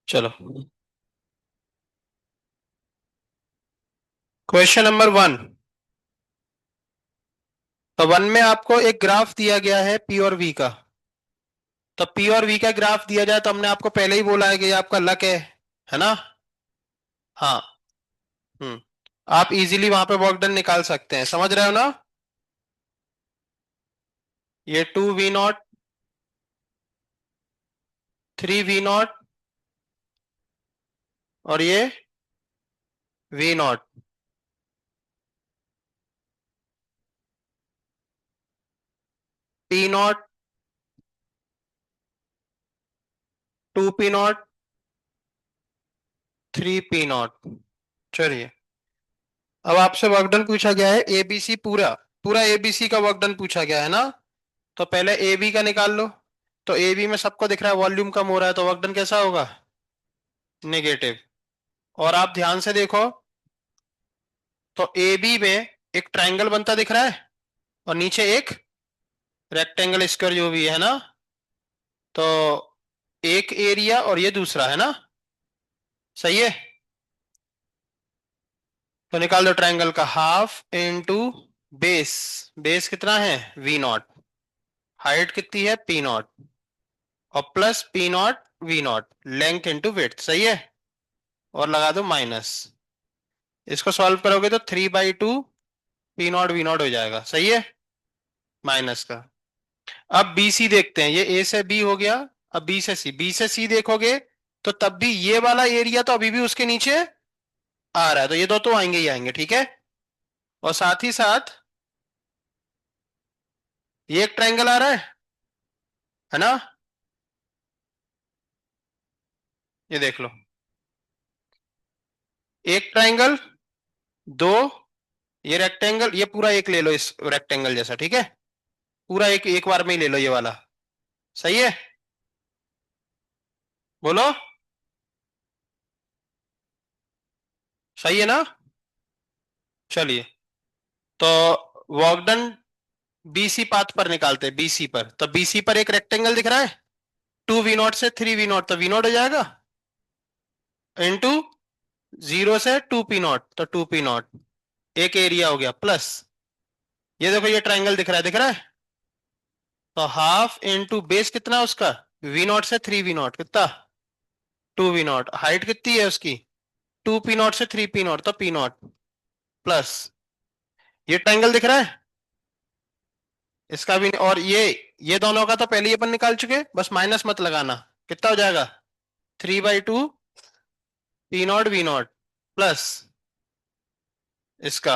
चलो, question number 1। तो 1 में आपको एक ग्राफ दिया गया है पी और वी का। तो पी और वी का ग्राफ दिया जाए तो हमने आपको पहले ही बोला है कि ये आपका लक है ना। हाँ। हम्म। आप इजीली वहां पे वर्क डन निकाल सकते हैं, समझ रहे हो ना। ये 2v0, 3v0 और ये v0। p0, 2p0, 3p0। चलिए, अब आपसे वर्क डन पूछा गया है एबीसी पूरा। पूरा एबीसी का वर्क डन पूछा गया है ना। तो पहले ए बी का निकाल लो। तो ए बी में सबको दिख रहा है वॉल्यूम कम हो रहा है, तो वर्क डन कैसा होगा? नेगेटिव। और आप ध्यान से देखो, तो ए बी में एक ट्रायंगल बनता दिख रहा है और नीचे एक रेक्टेंगल स्क्वायर जो भी है ना। तो एक एरिया और ये दूसरा है ना। सही है। तो निकाल दो ट्रायंगल का हाफ इनटू बेस। बेस कितना है? We not. हाइट कितनी है? P naught. और plus p naught v naught. Length into width. सही है। और लगा दो माइनस। इसको सॉल्व करोगे तो 3/2 पी नॉट वी नॉट हो जाएगा। सही है। माइनस का। अब बी सी देखते हैं, ये ए से बी हो गया। अब बी से सी, बी से सी देखोगे तो तब भी ये वाला एरिया तो अभी भी उसके नीचे आ रहा है, तो ये दो तो आएंगे ही आएंगे, ठीक है। और साथ ही साथ ये एक ट्रायंगल आ रहा है ना। ये देख लो, एक ट्रायंगल, दो, ये रेक्टेंगल, ये पूरा एक ले लो इस रेक्टेंगल जैसा, ठीक है। पूरा एक एक बार में ही ले लो ये वाला। सही है। बोलो। सही है ना। चलिए, तो वर्क डन बीसी पाथ पर निकालते हैं। बीसी पर, तो बीसी पर एक रेक्टेंगल दिख रहा है। 2v0 से 3v0, तो v0 हो जाएगा। इंटू 0 से 2p0, तो 2p0। एक एरिया हो गया प्लस। ये देखो, ये ट्रायंगल दिख रहा है, दिख रहा है। तो हाफ इंटू बेस कितना उसका? v0 से 3v0 कितना? 2v0। हाइट कितनी है उसकी? 2p0 से 3p0, तो p0 प्लस। ये ट्रायंगल दिख रहा है, इसका भी। और ये दोनों का तो पहले ही अपन निकाल चुके, बस माइनस मत लगाना। कितना हो जाएगा? 3/2 p0 v0 प्लस इसका।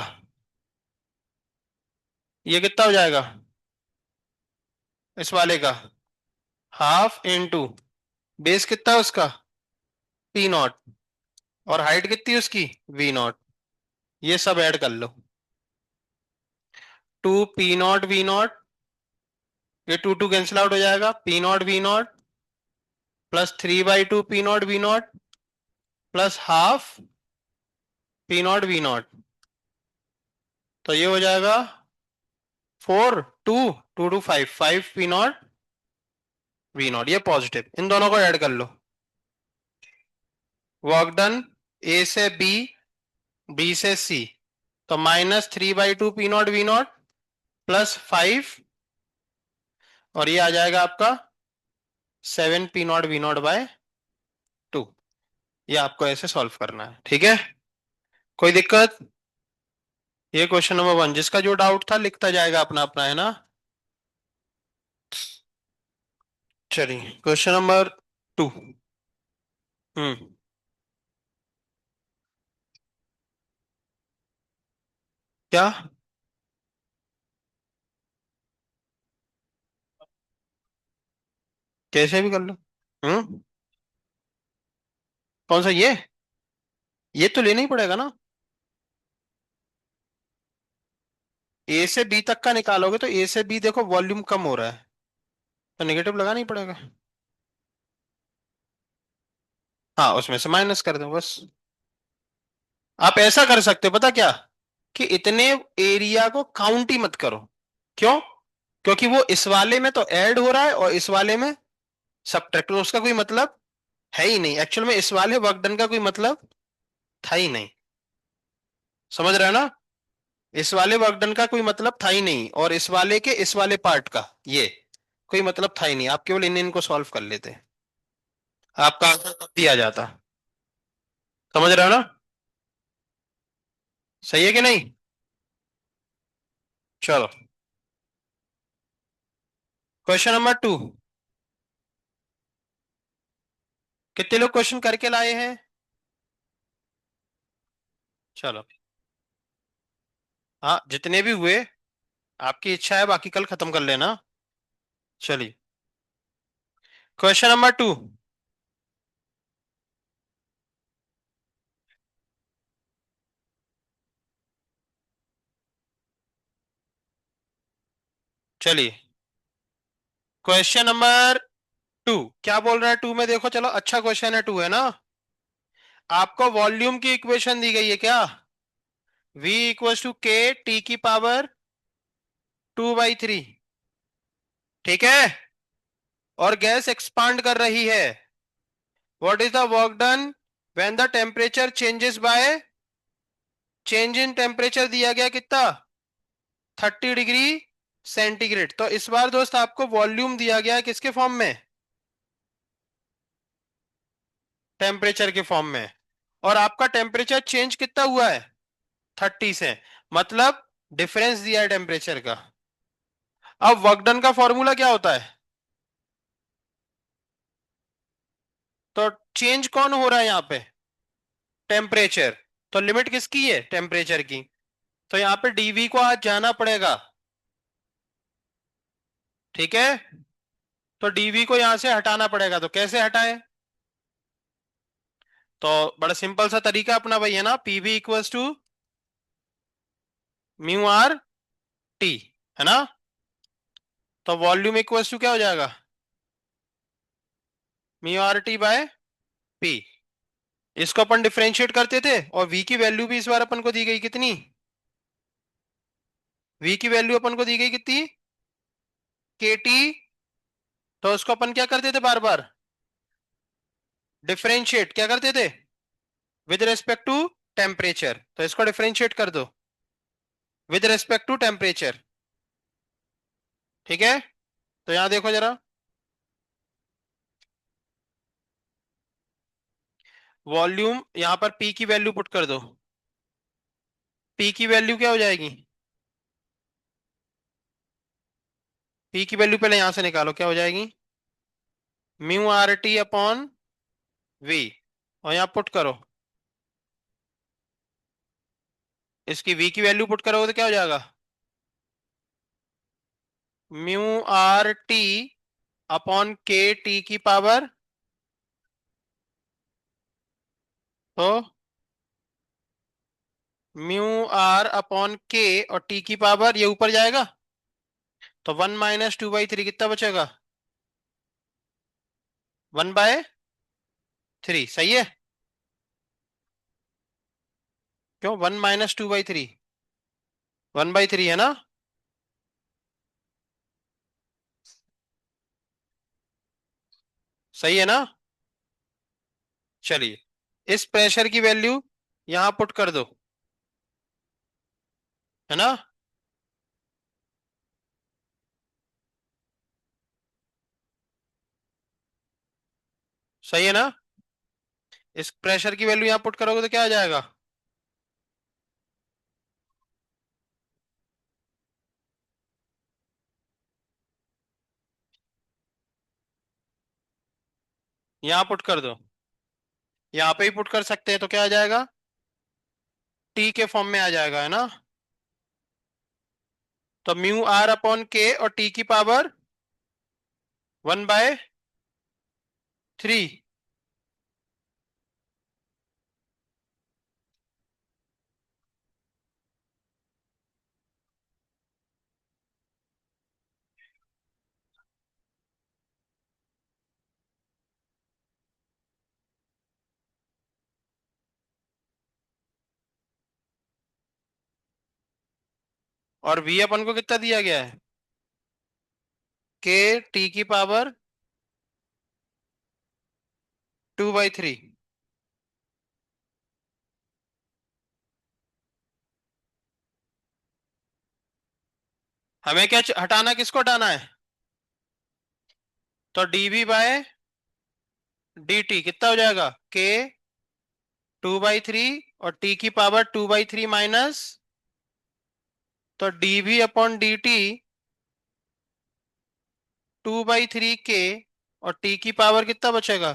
ये कितना हो जाएगा इस वाले का? हाफ इंटू बेस कितना है उसका? p0। और हाइट कितनी है उसकी? v0। ये सब ऐड कर लो। 2p0 v0, ये 2 कैंसिल आउट हो जाएगा। p0 v0 plus 3/2 p0 v0 plus half p0 v0। तो ये हो जाएगा 4 2 2 2 5 5 p0 v0। ये पॉजिटिव, इन दोनों को ऐड कर लो। वर्क डन ए से बी, बी से सी। तो -3/2 p0 v0 प्लस 5। और ये आ जाएगा आपका 7 p0 v0/2। ये आपको ऐसे सॉल्व करना है, ठीक है। कोई दिक्कत? ये क्वेश्चन नंबर 1। जिसका जो डाउट था लिखता जाएगा अपना अपना, है ना। चलिए, क्वेश्चन नंबर 2। हम्म। क्या? कैसे भी कर लो। हम्म। कौन सा ये तो लेना ही पड़ेगा ना। ए से बी तक का निकालोगे तो ए से बी देखो वॉल्यूम कम हो रहा है, तो नेगेटिव लगाना ही पड़ेगा। हाँ, उसमें से माइनस कर दो बस। आप ऐसा कर सकते हो, पता क्या, कि इतने एरिया को काउंट ही मत करो। क्यों? क्योंकि वो इस वाले में तो ऐड हो रहा है और इस वाले में सब्ट्रैक्ट, तो उसका कोई मतलब है ही नहीं एक्चुअल में, इस वाले वर्क डन का कोई मतलब था ही नहीं। समझ रहे हो ना? इस वाले वर्क डन का कोई मतलब था ही नहीं, और इस वाले के इस वाले पार्ट का ये कोई मतलब था ही नहीं। आप केवल इन को सॉल्व कर लेते, आपका आंसर तब दिया जाता। समझ रहे हो ना? सही है कि नहीं? चलो, क्वेश्चन नंबर 2। कितने लोग क्वेश्चन करके लाए हैं? चलो, हाँ जितने भी हुए, आपकी इच्छा है, बाकी कल खत्म कर लेना। चलिए, क्वेश्चन नंबर 2। चलिए, क्वेश्चन नंबर 2 क्या बोल रहा है? 2 में देखो, चलो अच्छा क्वेश्चन है, 2 है ना। आपको वॉल्यूम की इक्वेशन दी गई है क्या? V इक्वल्स टू के टी की पावर 2/3। ठीक है, और गैस एक्सपांड कर रही है। What is the work done when the temperature changes by, change in temperature दिया गया कितना, 30 डिग्री सेंटीग्रेड। तो इस बार दोस्त आपको वॉल्यूम दिया गया है किसके फॉर्म में? टेम्परेचर के फॉर्म में। और आपका टेम्परेचर चेंज कितना हुआ है? 30 से। मतलब डिफरेंस दिया है टेम्परेचर का। अब वर्क डन का फॉर्मूला क्या होता है? तो चेंज कौन हो रहा है यहाँ पे? टेम्परेचर। तो लिमिट किसकी है? टेम्परेचर की। तो यहाँ पे डीवी को आज जाना पड़ेगा। ठीक है, तो डीवी को यहां से हटाना पड़ेगा। तो कैसे हटाएं? तो बड़ा सिंपल सा तरीका अपना भाई, है ना, PV equals to mu R T, है ना। तो वॉल्यूम इक्वल्स टू क्या हो जाएगा? Mu R T by P. इसको अपन डिफरेंशिएट करते थे, और वी की वैल्यू भी इस बार अपन को दी गई कितनी? वी की वैल्यू अपन को दी गई कितनी? के टी। तो उसको अपन क्या करते थे बार बार? डिफरेंशिएट क्या करते थे? With respect to temperature. तो इसको डिफरेंशिएट कर दो विद रेस्पेक्ट टू टेम्परेचर। ठीक है, तो यहां देखो जरा, वॉल्यूम यहां पर पी की वैल्यू पुट कर दो। पी की वैल्यू क्या हो जाएगी? पी की वैल्यू पहले यहां से निकालो, क्या हो जाएगी? Mu R T upon V. और यहां पुट करो, इसकी वी की वैल्यू पुट करोगे तो क्या हो जाएगा? म्यू आर टी अपॉन के टी की पावर, तो म्यू आर अपॉन के और टी की पावर ये ऊपर जाएगा, तो 1 - 2/3 कितना बचेगा? 1/3। सही है? क्यों 1 - 2/3? 1/3 है ना। सही है ना? चलिए, इस प्रेशर की वैल्यू यहां पुट कर दो, है ना। सही है ना? इस प्रेशर की वैल्यू यहां पुट करोगे तो क्या आ जाएगा? यहां पुट कर दो, यहां पे ही पुट कर सकते हैं, तो क्या आ जाएगा? टी के फॉर्म में आ जाएगा, है ना। तो म्यू आर अपॉन के और टी की पावर 1/3। और वी अपन को कितना दिया गया है? के टी की पावर 2/3। हमें क्या हटाना, किसको हटाना है? तो dv बाय dt कितना हो जाएगा? k 2/3 और t की पावर 2/3 माइनस, तो dv अपॉन dt 2/3 k, और t की पावर कितना बचेगा?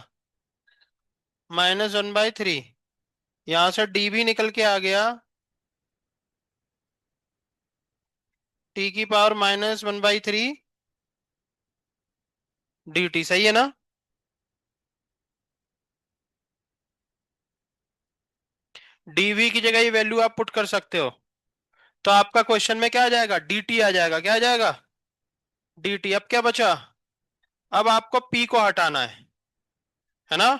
-1/3। यहां से dv निकल के आ गया t की पावर -1/3 dt। सही है ना? dv की जगह ये वैल्यू आप पुट कर सकते हो। तो आपका क्वेश्चन में क्या आ जाएगा? dt आ जाएगा। क्या आ जाएगा? dt। अब क्या बचा? अब आपको p को हटाना है ना?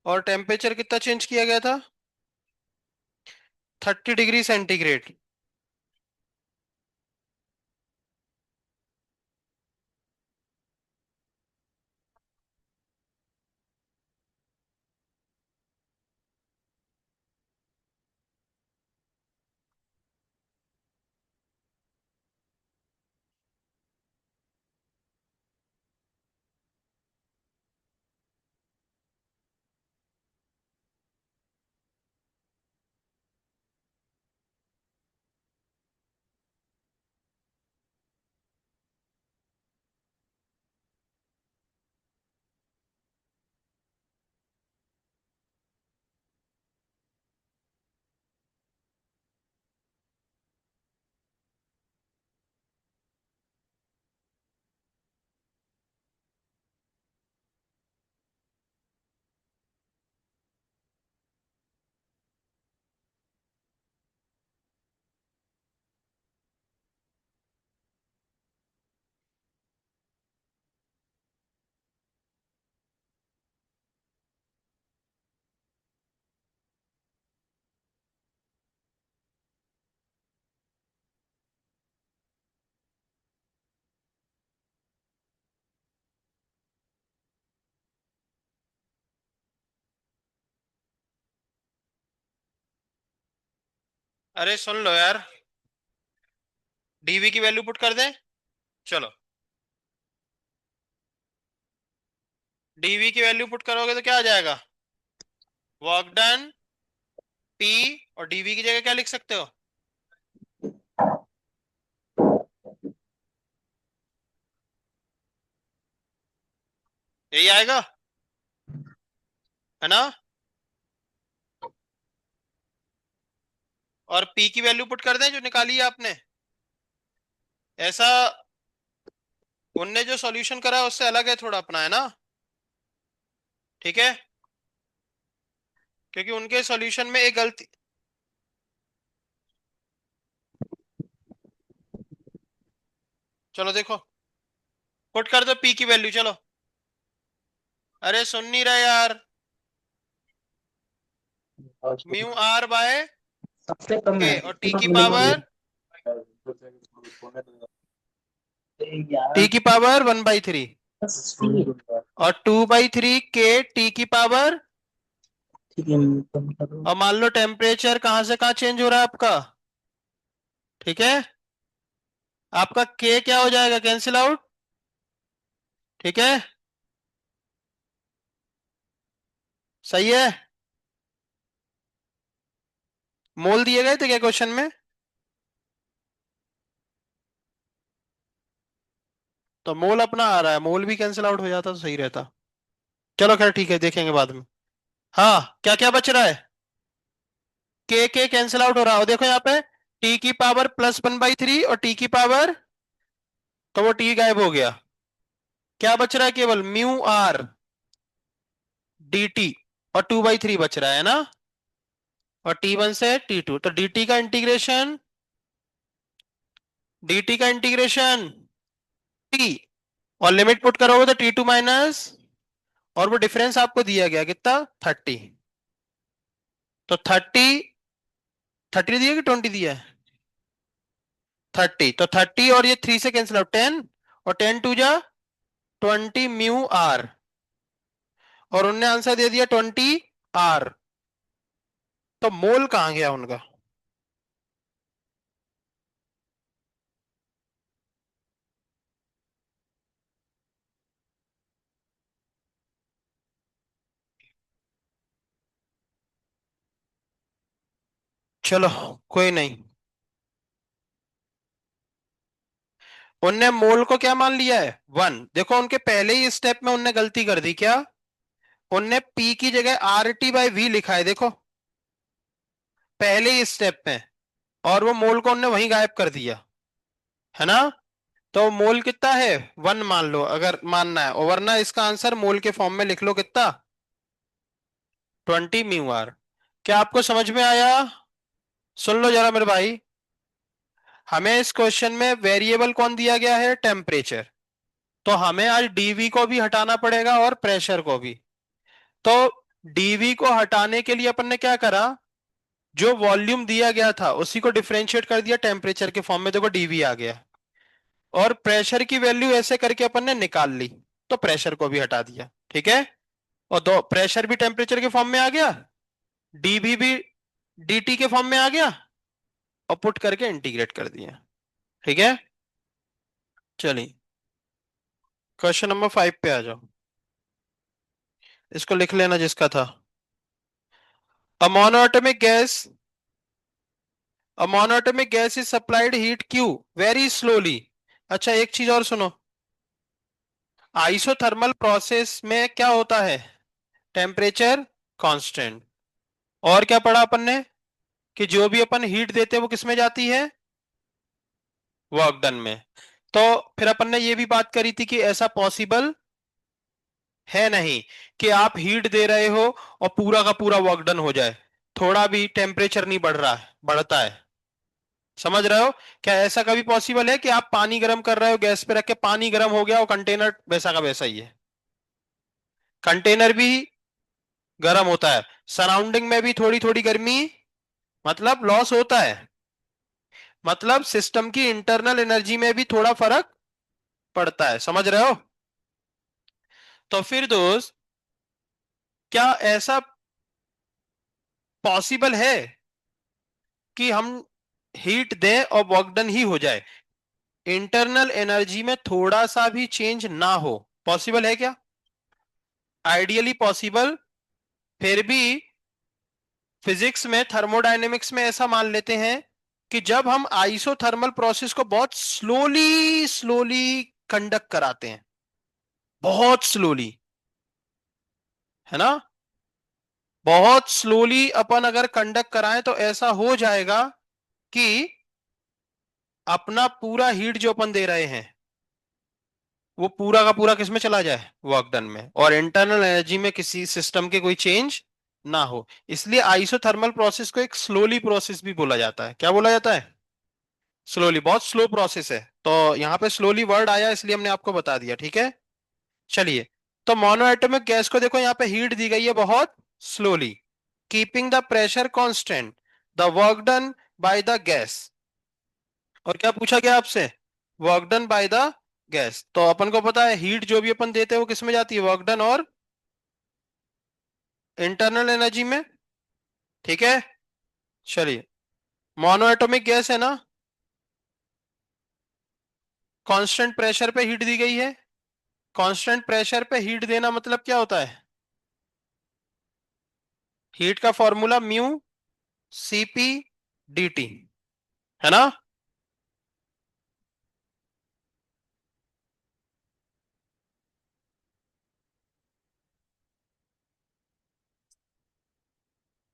और टेम्परेचर कितना चेंज किया गया था? 30 डिग्री सेंटीग्रेड। अरे सुन लो यार, dv की वैल्यू पुट कर दें। चलो, dv की वैल्यू पुट करोगे तो क्या आ जाएगा? वर्क डन p, और dv की जगह क्या लिख सकते हो? यही आएगा, है ना? और p की वैल्यू पुट कर दें जो निकाली है आपने। ऐसा उनने जो सॉल्यूशन करा है उससे अलग है थोड़ा अपना, है ना? ठीक है, क्योंकि उनके सॉल्यूशन में एक गलती। चलो देखो, पुट कर दो p की वैल्यू। चलो, अरे सुन नहीं रहे यार। म्यू r बाय सबसे कम के, है और t की ये। पावर, t की पावर 1/3, और 2/3 के t की पावर। ठीक है, कम करो। और मान लो टेम्परेचर कहां से कहां चेंज हो रहा है आपका। ठीक है, आपका k क्या हो जाएगा? Cancel out. ठीक है, सही है। मोल दिए गए थे क्या क्वेश्चन में? तो मोल अपना आ रहा है, मोल भी कैंसिल आउट हो जाता तो सही रहता। चलो खैर ठीक है, देखेंगे बाद में। हाँ, क्या क्या बच रहा है? के कैंसिल आउट हो रहा है, देखो यहाँ पे टी की पावर +1/3 और टी की पावर, तो वो टी गायब हो गया। क्या बच रहा है? केवल म्यू आर डी टी, और 2/3 बच रहा है ना? और T1 से T2, तो dt का इंटीग्रेशन t, और लिमिट पुट करोगे तो T2 माइनस, और वो डिफरेंस आपको दिया गया कितना? 30। तो 30 दिया कि 20 दिया है? 30, तो 30 और ये 3 से कैंसिल आउट, 10, और 10 टू जा 20 म्यू आर, और उनने आंसर दे दिया 20 आर। तो मोल कहां गया उनका? चलो, कोई नहीं। उनने मोल को क्या मान लिया है? 1। देखो उनके पहले ही स्टेप में उनने गलती कर दी। क्या? उनने पी की जगह RT/V लिखा है, देखो, पहले ही स्टेप में, और वो मोल को उनने वहीं गायब कर दिया, है ना? तो मोल कितना है? 1 मान लो अगर मानना है, और वरना इसका आंसर मोल के फॉर्म में लिख लो, कितना? 20 म्यू आर। क्या आपको समझ में आया? सुन लो जरा मेरे भाई, हमें इस क्वेश्चन में वेरिएबल कौन दिया गया है? टेम्परेचर। तो हमें आज डीवी को भी हटाना पड़ेगा और प्रेशर को भी। तो डीवी को हटाने के लिए अपन ने क्या करा? जो वॉल्यूम दिया गया था उसी को डिफरेंशिएट कर दिया टेम्परेचर के फॉर्म में, देखो डीवी आ गया। और प्रेशर की वैल्यू ऐसे करके अपन ने निकाल ली, तो प्रेशर को भी हटा दिया, ठीक है? और दो, प्रेशर भी टेम्परेचर के फॉर्म में आ गया, डीवी भी डीटी के फॉर्म में आ गया, और पुट करके इंटीग्रेट कर दिया, ठीक है? चलिए, क्वेश्चन नंबर 5 पे आ जाओ। इसको लिख लेना जिसका था। A monoatomic gas a monoatomic gas is supplied heat Q very slowly. अच्छा, एक चीज और सुनो, आइसोथर्मल प्रोसेस में क्या होता है? Temperature constant. और क्या पढ़ा अपन ने? कि जो भी अपन हीट देते हैं वो किस में जाती है? वर्क डन में। तो फिर अपन ने ये भी बात करी थी कि ऐसा पॉसिबल है नहीं कि आप हीट दे रहे हो और पूरा का पूरा वर्क डन हो जाए, थोड़ा भी टेम्परेचर नहीं बढ़ रहा है, बढ़ता है। समझ रहे हो? क्या ऐसा कभी पॉसिबल है कि आप पानी गर्म कर रहे हो, गैस पे रख के पानी गर्म हो गया और कंटेनर वैसा का वैसा ही है? कंटेनर भी गर्म होता है, सराउंडिंग में भी थोड़ी थोड़ी गर्मी, मतलब लॉस होता है। मतलब सिस्टम की इंटरनल एनर्जी में भी थोड़ा फर्क पड़ता है, समझ रहे हो? तो फिर दोस्त, क्या ऐसा पॉसिबल है कि हम हीट दें और वर्क डन ही हो जाए, इंटरनल एनर्जी में थोड़ा सा भी चेंज ना हो? पॉसिबल है क्या? Ideally possible. फिर भी फिजिक्स में, थर्मोडायनेमिक्स में ऐसा मान लेते हैं कि जब हम आइसोथर्मल प्रोसेस को बहुत स्लोली स्लोली कंडक्ट कराते हैं, बहुत स्लोली, है ना, बहुत स्लोली अपन अगर कंडक्ट कराएं तो ऐसा हो जाएगा कि अपना पूरा हीट जो अपन दे रहे हैं वो पूरा का पूरा किस में चला जाए? वर्क डन में, और इंटरनल एनर्जी में किसी सिस्टम के कोई चेंज ना हो। इसलिए आइसोथर्मल प्रोसेस को एक स्लोली प्रोसेस भी बोला जाता है। क्या बोला जाता है? स्लोली, बहुत स्लो प्रोसेस है। तो यहाँ पे स्लोली वर्ड आया इसलिए हमने आपको बता दिया, ठीक है? चलिए, तो मोनोएटॉमिक गैस को देखो, यहाँ पे हीट दी गई है बहुत slowly, keeping the pressure constant, the work done by the gas. और क्या पूछा गया आपसे? Work done by the gas. तो अपन को पता है हीट जो भी अपन देते हैं वो किस में जाती है? वर्क डन और इंटरनल एनर्जी में, ठीक है? चलिए, मोनोएटॉमिक गैस है ना, कांस्टेंट प्रेशर पे हीट दी गई है। कांस्टेंट प्रेशर पे हीट देना मतलब क्या होता है? हीट का फॉर्मूला म्यू सीपी dt, है ना?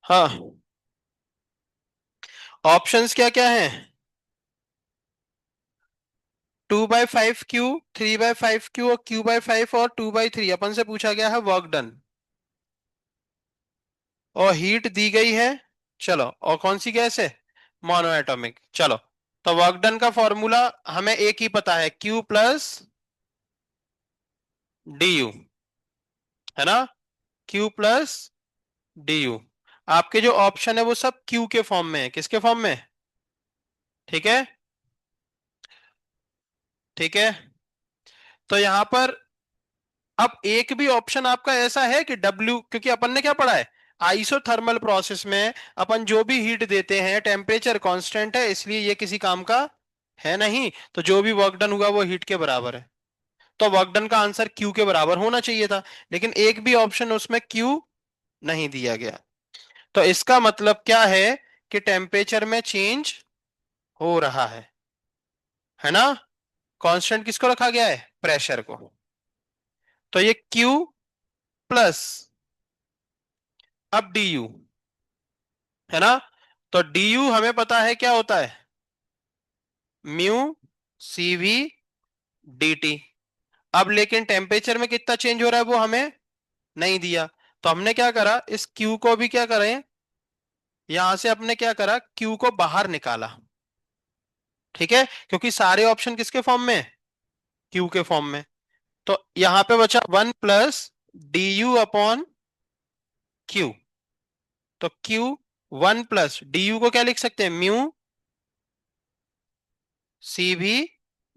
हाँ, ऑप्शंस क्या क्या हैं? 2/5 क्यू, 3/5 क्यू, और Q/5, और 2/3 अपन से पूछा गया है वर्क डन, और हीट दी गई है। चलो, और कौन सी गैस है? मोनोएटॉमिक। चलो, तो वर्क डन का फॉर्मूला हमें एक ही पता है, Q+du, है ना? Q+du। आपके जो ऑप्शन है वो सब Q के फॉर्म में है, किसके फॉर्म में? ठीक है? ठीक है। तो यहां पर अब एक भी ऑप्शन आपका ऐसा है कि W, क्योंकि अपन ने क्या पढ़ा है, आइसोथर्मल प्रोसेस में अपन जो भी हीट देते हैं टेम्परेचर कांस्टेंट है, इसलिए ये किसी काम का है नहीं। तो जो भी वर्क डन हुआ वो हीट के बराबर है। तो वर्क डन का आंसर Q के बराबर होना चाहिए था, लेकिन एक भी ऑप्शन उसमें Q नहीं दिया गया। तो इसका मतलब क्या है कि टेम्परेचर में चेंज हो रहा है ना। कांस्टेंट किसको रखा गया है, प्रेशर को। तो ये Q प्लस, अब du, है ना। तो du हमें पता है क्या होता है, म्यू CV dt। अब लेकिन टेम्परेचर में कितना चेंज हो रहा है वो हमें नहीं दिया। तो हमने क्या करा, इस Q को भी क्या करें, यहां से अपने क्या करा, Q को बाहर निकाला। ठीक है, क्योंकि सारे ऑप्शन किसके फॉर्म में, Q के फॉर्म में। तो यहां पे बचा 1 प्लस du अपॉन Q। तो Q 1 प्लस du को क्या लिख सकते हैं, म्यू CV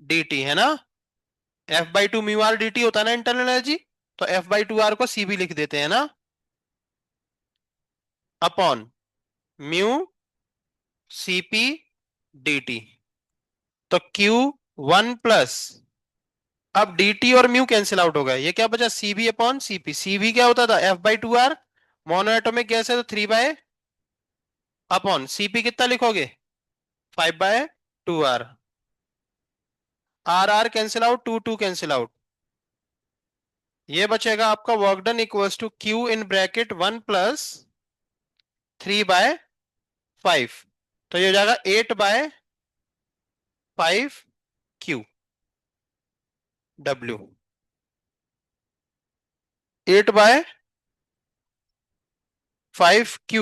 dt, है ना। F/2 म्यू आर dt होता है ना इंटरनल एनर्जी। तो F/2 आर को CV लिख देते हैं ना, अपॉन म्यू CP dt। तो Q 1 प्लस, अब dt और म्यू कैंसिल आउट हो गए, ये क्या बचा, CV अपॉन CP। CV क्या होता था, F/2 are, mono atomic gas है तो 3 बाय, अपॉन CP कितना लिखोगे, 5/2 R. R R cancel out, two two cancel out, ये बचेगा आपका work done equals to Q in bracket 1 plus 3/5। तो ये हो जाएगा 8/5 Q, W 8/5 Q।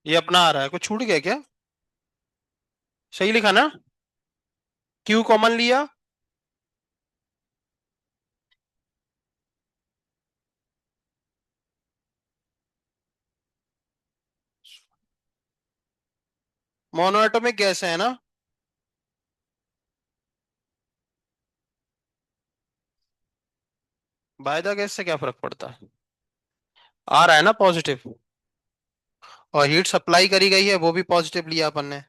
ये अपना आ रहा है, कुछ छूट गया क्या, सही लिखा ना। Q कॉमन लिया, मोनो एटॉमिक गैस है ना। वायदा गैस से क्या फर्क पड़ता है, आ रहा है ना पॉजिटिव, और हीट सप्लाई करी गई है वो भी पॉजिटिव लिया अपन ने।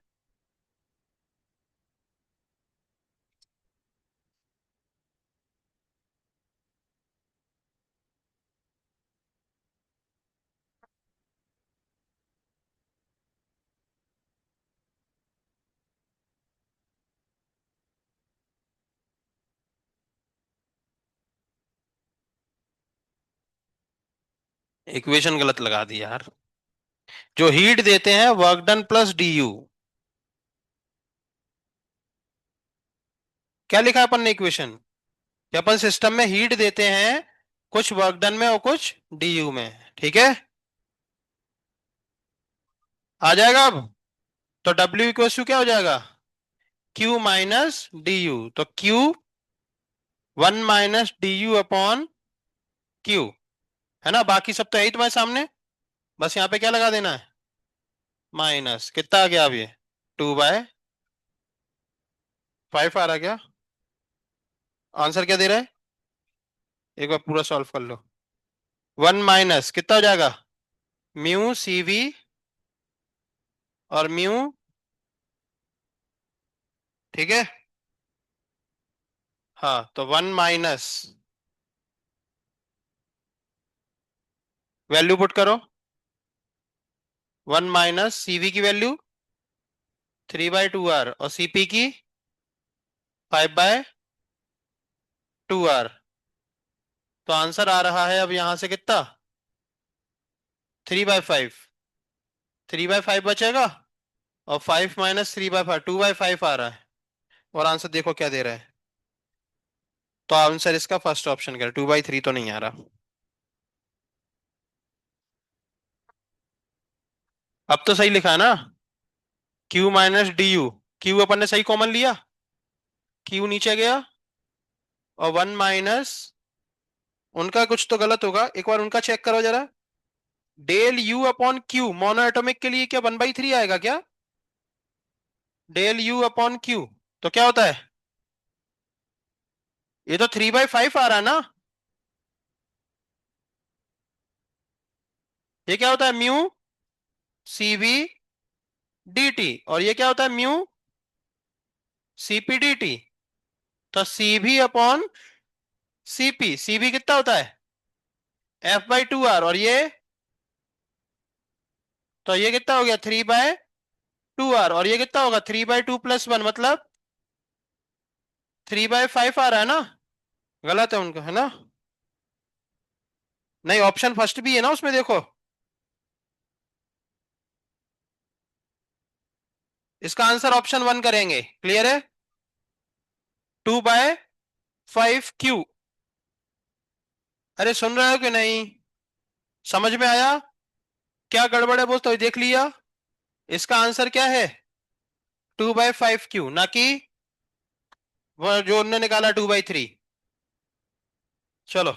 इक्वेशन गलत लगा दी यार। जो हीट देते हैं वर्क डन प्लस du, क्या लिखा है अपन ने इक्वेशन, कि अपन सिस्टम में हीट देते हैं, कुछ वर्क डन में और कुछ du में। ठीक है, आ जाएगा अब। तो W इक्वल टू क्या हो जाएगा, Q माइनस du। तो Q 1 - du अपॉन Q, है ना। बाकी सब तो है ही तुम्हारे सामने, बस यहाँ पे क्या लगा देना है, माइनस। कितना आ गया अब ये, 2/5 आ रहा क्या, आंसर क्या दे रहा है, एक बार पूरा सॉल्व कर लो। 1 - कितना हो जाएगा, म्यू CV और म्यू, ठीक है। हाँ, तो 1 - वैल्यू पुट करो। 1 - CV की वैल्यू 3/2 आर, और CP की 5/2 आर। तो आंसर आ रहा है अब यहां से कितना, 3/5। 3/5 बचेगा, और 5 - 3/5, 2/5 आ रहा है। और आंसर देखो क्या दे रहा है। तो आंसर इसका फर्स्ट ऑप्शन का 2/3 तो नहीं आ रहा। अब तो सही लिखा है ना, Q - du। Q अपन ने सही कॉमन लिया, क्यू नीचे गया, और 1 - उनका कुछ तो गलत होगा, एक बार उनका चेक करो जरा। Del U upon Q mono atomic के लिए क्या 1/3 आएगा क्या? डेल यू अपॉन क्यू तो क्या होता है? ये तो 3/5 आ रहा है ना। ये क्या होता है? म्यू सीवी dt, और ये क्या होता है? Mu CP dt। तो सीवी अपॉन सीपी, सीवी कितना होता है? F/2R, और ये कितना हो गया? 3/2R, और ये कितना होगा? 3/2 + 1, मतलब 3/5 आ रहा है ना। गलत है उनका, है ना? नहीं, ऑप्शन फर्स्ट भी है ना उसमें, देखो। इसका आंसर ऑप्शन 1 करेंगे, क्लियर है? 2/5 क्यू। अरे सुन रहे हो कि नहीं? समझ में आया? क्या गड़बड़ है बोल तो देख लिया। इसका आंसर क्या है? 2/5 क्यू, ना कि वो जो उन्होंने निकाला 2/3। चलो,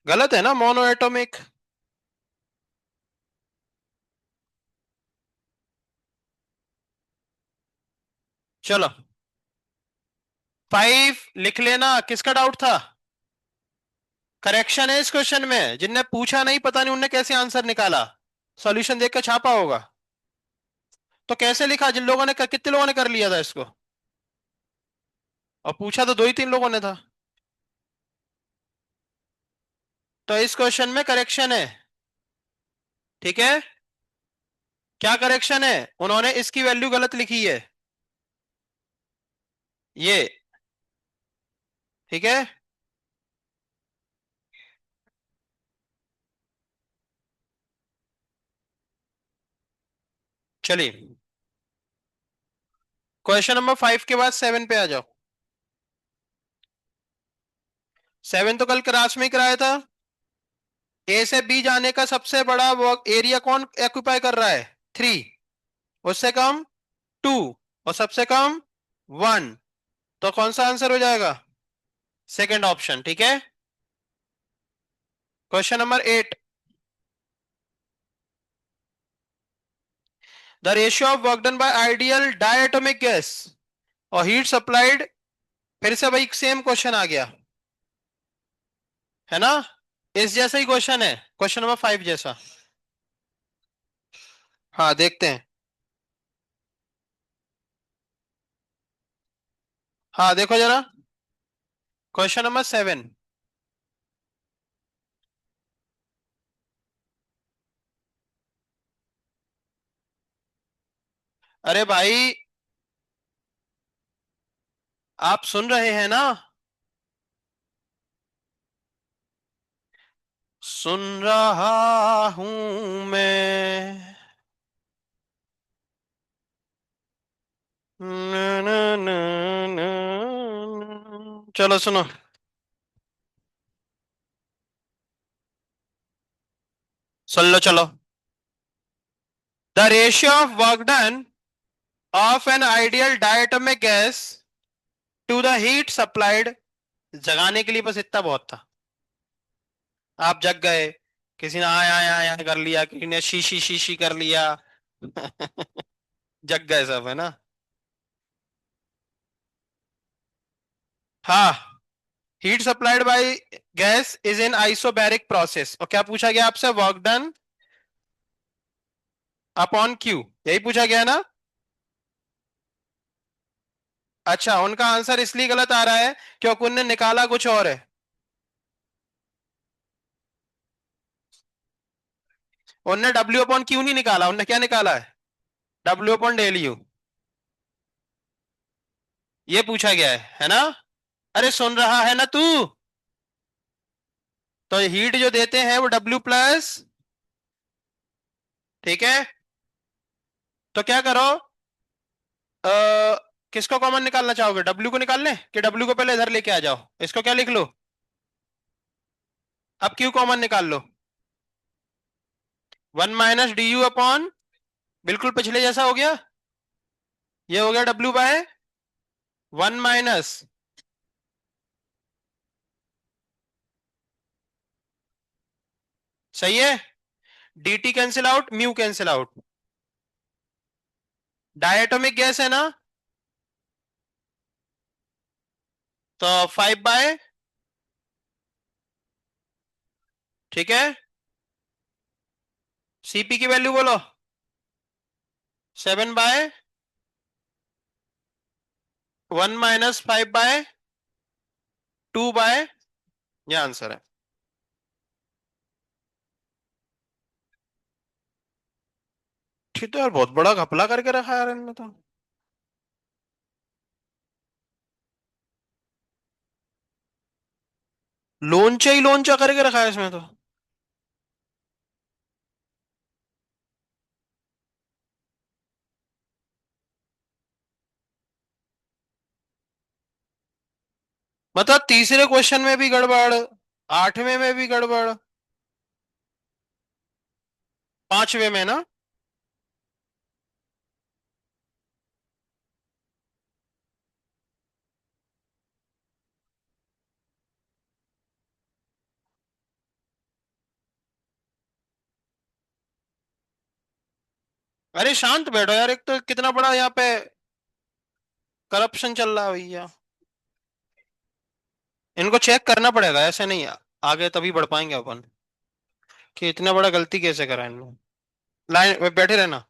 गलत है ना मोनो एटॉमिक। चलो, 5 लिख लेना। किसका डाउट था? करेक्शन है इस क्वेश्चन में, जिनने पूछा नहीं पता नहीं उनने कैसे आंसर निकाला। सॉल्यूशन देख कर छापा होगा। तो कैसे लिखा? जिन लोगों ने कितने लोगों ने कर लिया था इसको? और पूछा तो 2 ही 3 लोगों ने था। तो इस क्वेश्चन में करेक्शन है, ठीक है? क्या करेक्शन है? उन्होंने इसकी वैल्यू गलत लिखी है, ये, ठीक है? चलिए, क्वेश्चन नंबर 5 के बाद 7 पे आ जाओ। 7 तो कल क्लास में ही कराया था। ए से बी जाने का सबसे बड़ा वो एरिया कौन ऑक्यूपाई कर रहा है? 3। उससे कम 2, और सबसे कम 1। तो कौन सा आंसर हो जाएगा? सेकंड ऑप्शन, ठीक है? Question number 8। The ratio of work done by ideal diatomic gas और हीट सप्लाइड। फिर से भाई सेम क्वेश्चन आ गया, है ना? इस जैसा ही क्वेश्चन है, क्वेश्चन नंबर 5 जैसा। हाँ, देखते हैं। हाँ, देखो जरा, क्वेश्चन नंबर 7। अरे भाई, आप सुन रहे हैं ना? सुन रहा हूं मैं। न, न, न, चलो सुनो। सुन लो, चलो। The ratio of work done of an ideal diatomic gas to the heat supplied. जगाने के लिए बस इतना बहुत था। आप जग गए, किसी ने आया आया आया कर लिया, किसी ने शीशी शीशी कर लिया। जग गए सब, है ना? हाँ, heat supplied by gas is in isobaric process. और क्या पूछा गया आपसे? वर्क डन अपॉन क्यू, यही पूछा गया ना? अच्छा, उनका आंसर इसलिए गलत आ रहा है क्योंकि उन्होंने निकाला कुछ और है। उनने डब्ल्यू अपॉन क्यू नहीं निकाला, उनने क्या निकाला है? W upon del U. ये पूछा गया है ना? अरे सुन रहा है ना तू? तो हीट जो देते हैं वो W+, ठीक है? तो क्या करो, अ, किसको कॉमन निकालना चाहोगे? डब्ल्यू को निकाल लें कि डब्ल्यू को पहले इधर लेके आ जाओ? इसको क्या लिख लो? अब क्यू कॉमन निकाल लो। 1 - डी यू अपॉन, बिल्कुल पिछले जैसा हो गया। ये हो गया W/1 - सही है। dt cancel out, mu cancel out. Diatomic gas है ना, तो 5/, ठीक है। सीपी की वैल्यू बोलो, 7/1 - 5/2, ये आंसर है। ठीक है यार, बहुत बड़ा घपला करके रखा है यार इनने तो। लोनचा ही लोनचा करके रखा है इसमें तो। मतलब तीसरे क्वेश्चन में भी गड़बड़, आठवें में भी गड़बड़, पांचवें में ना। अरे शांत बैठो यार, एक तो कितना बड़ा यहाँ पे करप्शन चल रहा है भैया। इनको चेक करना पड़ेगा, ऐसे नहीं। आगे तभी बढ़ पाएंगे अपन, कि इतना बड़ा गलती कैसे करा इन्होंने। लाइन में बैठे रहना।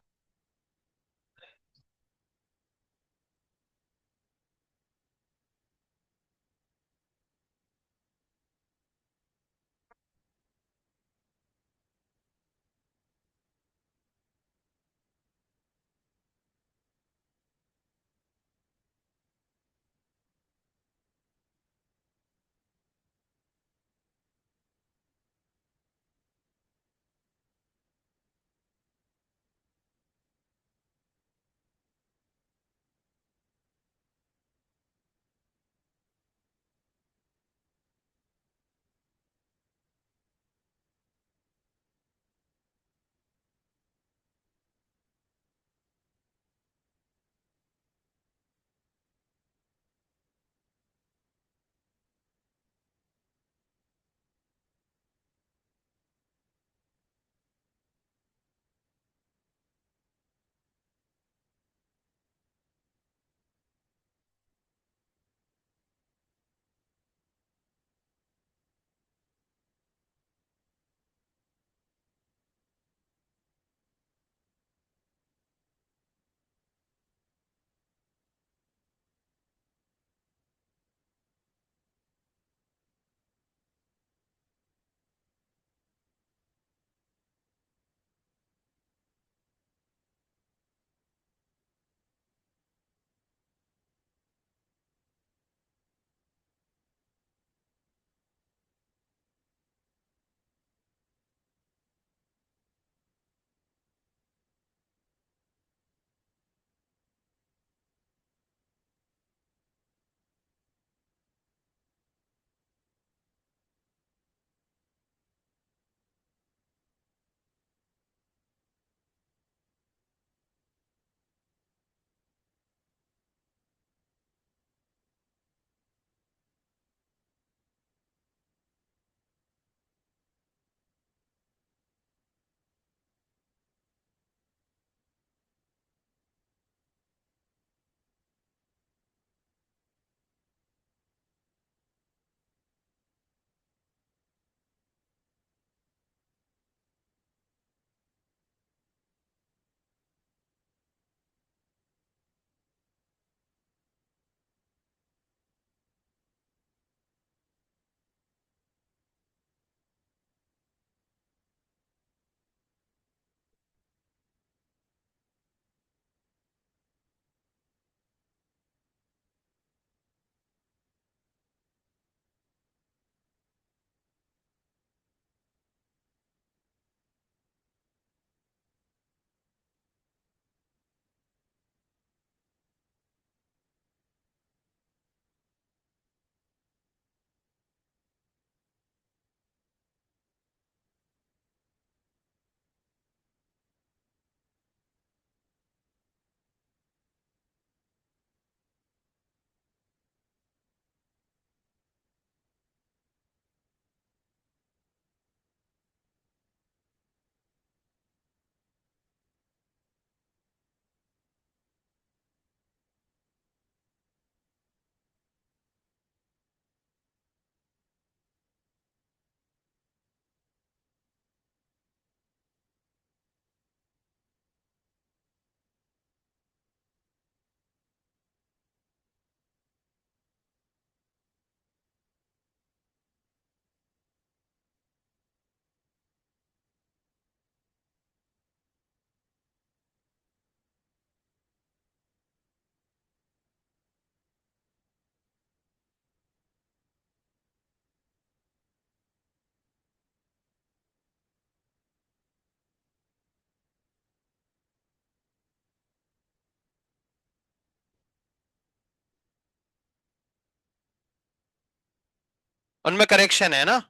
उनमें करेक्शन है ना।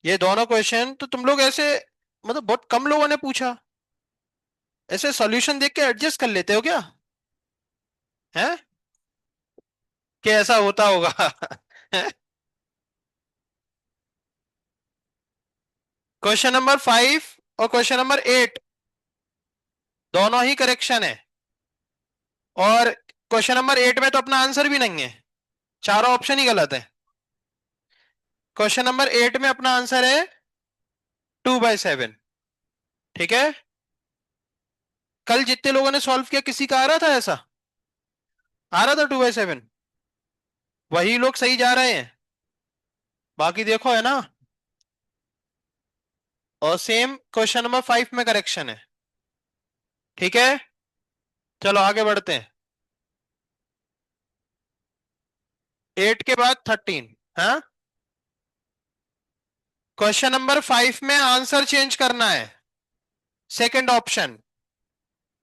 ये दोनों क्वेश्चन तो तुम लोग ऐसे, मतलब बहुत कम लोगों ने पूछा। ऐसे सॉल्यूशन देख के एडजस्ट कर लेते हो क्या? है कि ऐसा होता होगा? क्वेश्चन नंबर 5 और क्वेश्चन नंबर 8 दोनों ही करेक्शन है। और क्वेश्चन नंबर 8 में तो अपना आंसर भी नहीं है, चारों ऑप्शन ही गलत है। क्वेश्चन नंबर 8 में अपना आंसर है 2/7। ठीक है। कल जितने लोगों ने सॉल्व किया किसी का आ रहा था ऐसा? आ रहा था 2/7? वही लोग सही जा रहे हैं, बाकी देखो है ना। और सेम क्वेश्चन नंबर 5 में करेक्शन है। ठीक है, चलो आगे बढ़ते हैं। 8 के बाद 13। हाँ, क्वेश्चन नंबर 5 में आंसर चेंज करना है, सेकंड ऑप्शन।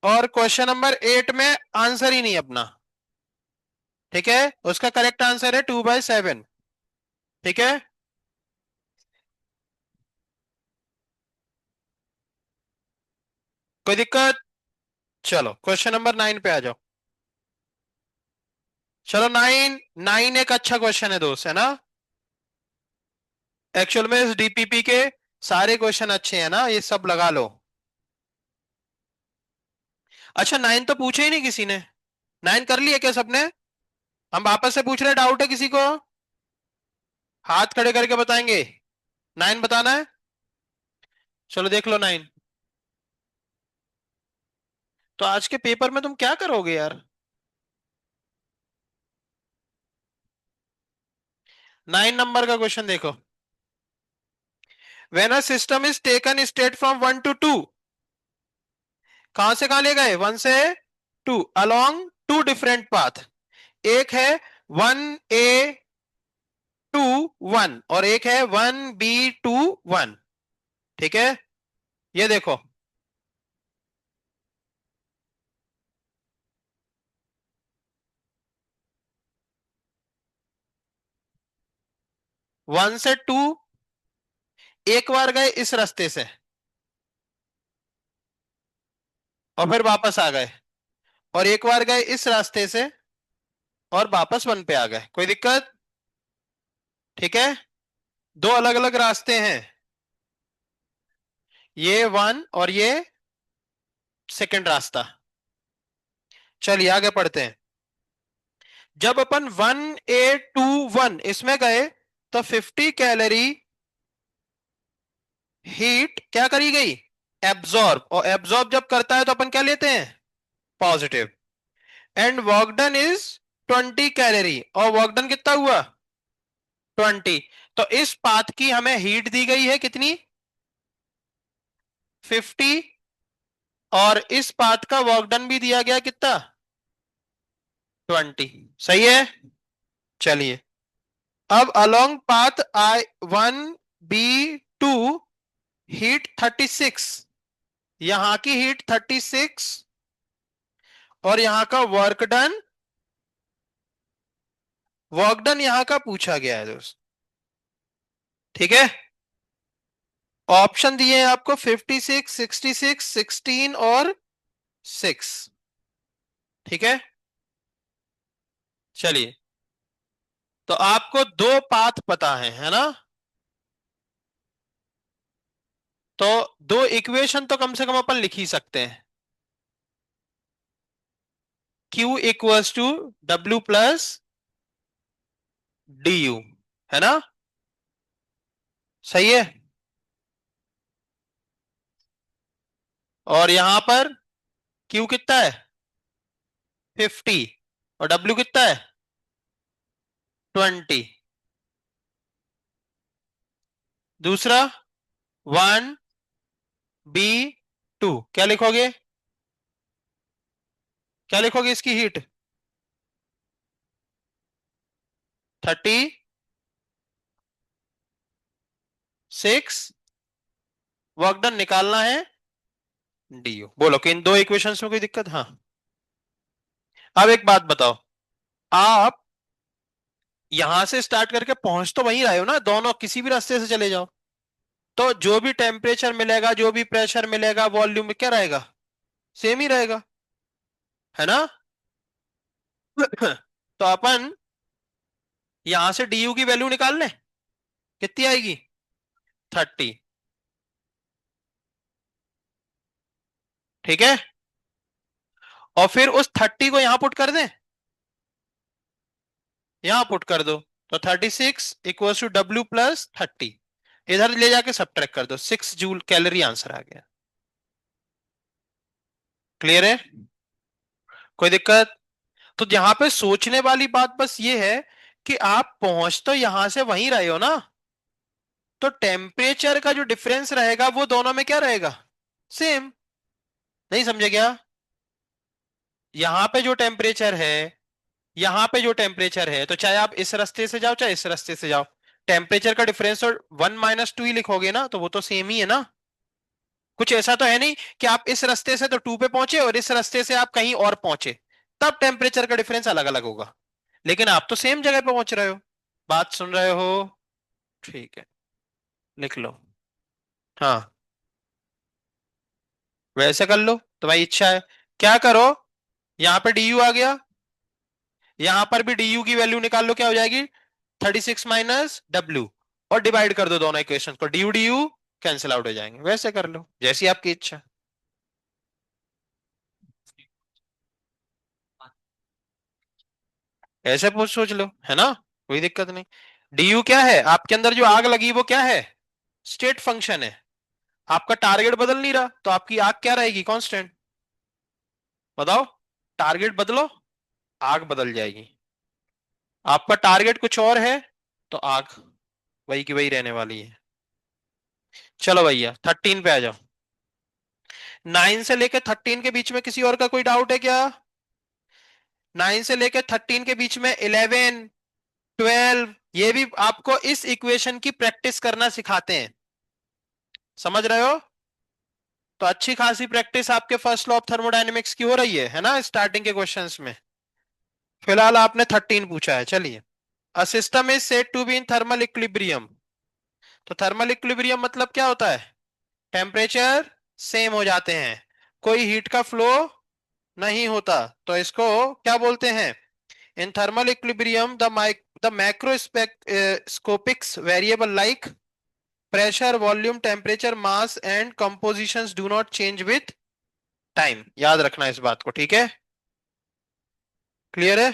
और क्वेश्चन नंबर 8 में आंसर ही नहीं अपना। ठीक है, उसका करेक्ट आंसर है 2/7। ठीक है, कोई दिक्कत? चलो क्वेश्चन नंबर 9 पे आ जाओ। चलो 9 9 एक अच्छा क्वेश्चन है दोस्त, है ना। एक्चुअल में इस डीपीपी के सारे क्वेश्चन अच्छे हैं ना, ये सब लगा लो। अच्छा 9 तो पूछे ही नहीं किसी ने। 9 कर लिया क्या सबने? हम वापस से पूछ रहे, डाउट है किसी को? हाथ खड़े करके बताएंगे। 9 बताना है। चलो देख लो 9। तो आज के पेपर में तुम क्या करोगे यार? 9 नंबर का क्वेश्चन देखो। When a system is taken state from 1 to 2, कहां से कहां ले गए? 1 से 2 along टू डिफरेंट पाथ। एक है 1A 2 1 और एक है 1B 2 1। ठीक है, ये देखो। 1 से 2 एक बार गए इस रास्ते से और फिर वापस आ गए, और एक बार गए इस रास्ते से और वापस 1 पे आ गए। कोई दिक्कत? ठीक है, दो अलग अलग रास्ते हैं, ये 1 और ये सेकंड रास्ता। चलिए आगे पढ़ते हैं। जब अपन 1A 2 1 इसमें गए तो 50 कैलोरी हीट क्या करी गई? एब्जॉर्ब। और एब्जॉर्ब जब करता है तो अपन क्या लेते हैं? Positive. And work done is 20 calorie, और वर्क डन कितना हुआ? 20। तो इस पाथ की हमें हीट दी गई है कितनी? 50। और इस पाथ का वर्क डन भी दिया गया कितना? 20। सही है। चलिए, अब अलोंग पाथ I1B 2 हीट 36, यहां की हीट 36 और यहां का वर्क डन यहां का पूछा गया है दोस्त। ठीक है, ऑप्शन दिए हैं आपको 56 66 16 और 6। ठीक है, चलिए। तो आपको दो पाथ पता है ना। तो दो इक्वेशन तो कम से कम अपन लिख ही सकते हैं। Q इक्वल्स टू W+DU, है ना। सही है। और यहां पर Q कितना है? 50। और W कितना है? 20। दूसरा 1B 2, क्या लिखोगे? क्या लिखोगे इसकी हीट? 36। वर्क डन निकालना है DU। बोलो कि इन दो इक्वेशंस में कोई दिक्कत? हाँ। अब एक बात बताओ, आप यहां से स्टार्ट करके पहुंच तो वहीं रहे हो ना, दोनों किसी भी रास्ते से चले जाओ, तो जो भी टेम्परेचर मिलेगा, जो भी प्रेशर मिलेगा, वॉल्यूम में क्या रहेगा, सेम ही रहेगा, है ना। तो अपन यहां से डी यू की वैल्यू निकाल लें, कितनी आएगी, 30। ठीक है, और फिर उस 30 को यहां पुट कर दें, यहां पुट कर दो, तो 36 इक्वल टू डब्ल्यू प्लस 30, इधर ले जाके सब्ट्रैक्ट कर दो, 6 जूल कैलोरी आंसर आ गया। क्लियर है, कोई दिक्कत। तो यहां पे सोचने वाली बात बस ये है कि आप पहुंच तो यहां से वहीं रहे हो ना, तो टेम्परेचर का जो डिफरेंस रहेगा वो दोनों में क्या रहेगा, सेम। नहीं समझे क्या, यहां पे जो टेम्परेचर है, यहां पे जो टेम्परेचर है, तो चाहे आप इस रास्ते से जाओ चाहे इस रास्ते से जाओ, टेम्परेचर का डिफरेंस तो 1 - 2 ही लिखोगे ना, तो वो तो सेम ही है ना। कुछ ऐसा तो है नहीं कि आप इस रास्ते से तो 2 पे पहुंचे और इस रास्ते से आप कहीं और पहुंचे, तब टेम्परेचर का डिफरेंस अलग अलग होगा, लेकिन आप तो सेम जगह पे पहुंच रहे हो। बात सुन रहे हो, ठीक है, लिख लो। हाँ, वैसे कर लो, तुम्हारी इच्छा है, क्या करो, यहां पे डी यू आ गया, यहां पर भी डी यू की वैल्यू निकाल लो, क्या हो जाएगी, 36 - W, और डिवाइड कर दो दोनों इक्वेशन को, डी यू कैंसिल आउट हो जाएंगे, वैसे कर लो जैसी आपकी इच्छा। ऐसे पूछ सोच लो, है ना, कोई दिक्कत नहीं। डी यू क्या है, आपके अंदर जो आग लगी वो क्या है, स्टेट फंक्शन है, आपका टारगेट बदल नहीं रहा, तो आपकी आग क्या रहेगी, कांस्टेंट। बताओ, टारगेट बदलो, आग बदल जाएगी, आपका टारगेट कुछ और है, तो आग वही की वही रहने वाली है। चलो भैया 13 पे आ जाओ। 9 से लेकर 13 के बीच में किसी और का कोई डाउट है क्या, 9 से लेकर 13 के बीच में 11, 12, ये भी आपको इस इक्वेशन की प्रैक्टिस करना सिखाते हैं, समझ रहे हो। तो अच्छी खासी प्रैक्टिस आपके फर्स्ट लॉ ऑफ थर्मोडायनेमिक्स की हो रही है ना, स्टार्टिंग के क्वेश्चंस में। फिलहाल आपने 13 पूछा है, चलिए। A system is said to be in thermal equilibrium, तो थर्मल इक्विलिब्रियम मतलब क्या होता है, टेम्परेचर सेम हो जाते हैं, कोई हीट का फ्लो नहीं होता, तो इसको क्या बोलते हैं, in thermal equilibrium the macroscopics variable like pressure, volume, temperature, mass and compositions do not change with time, याद रखना इस बात को, ठीक है, क्लियर है।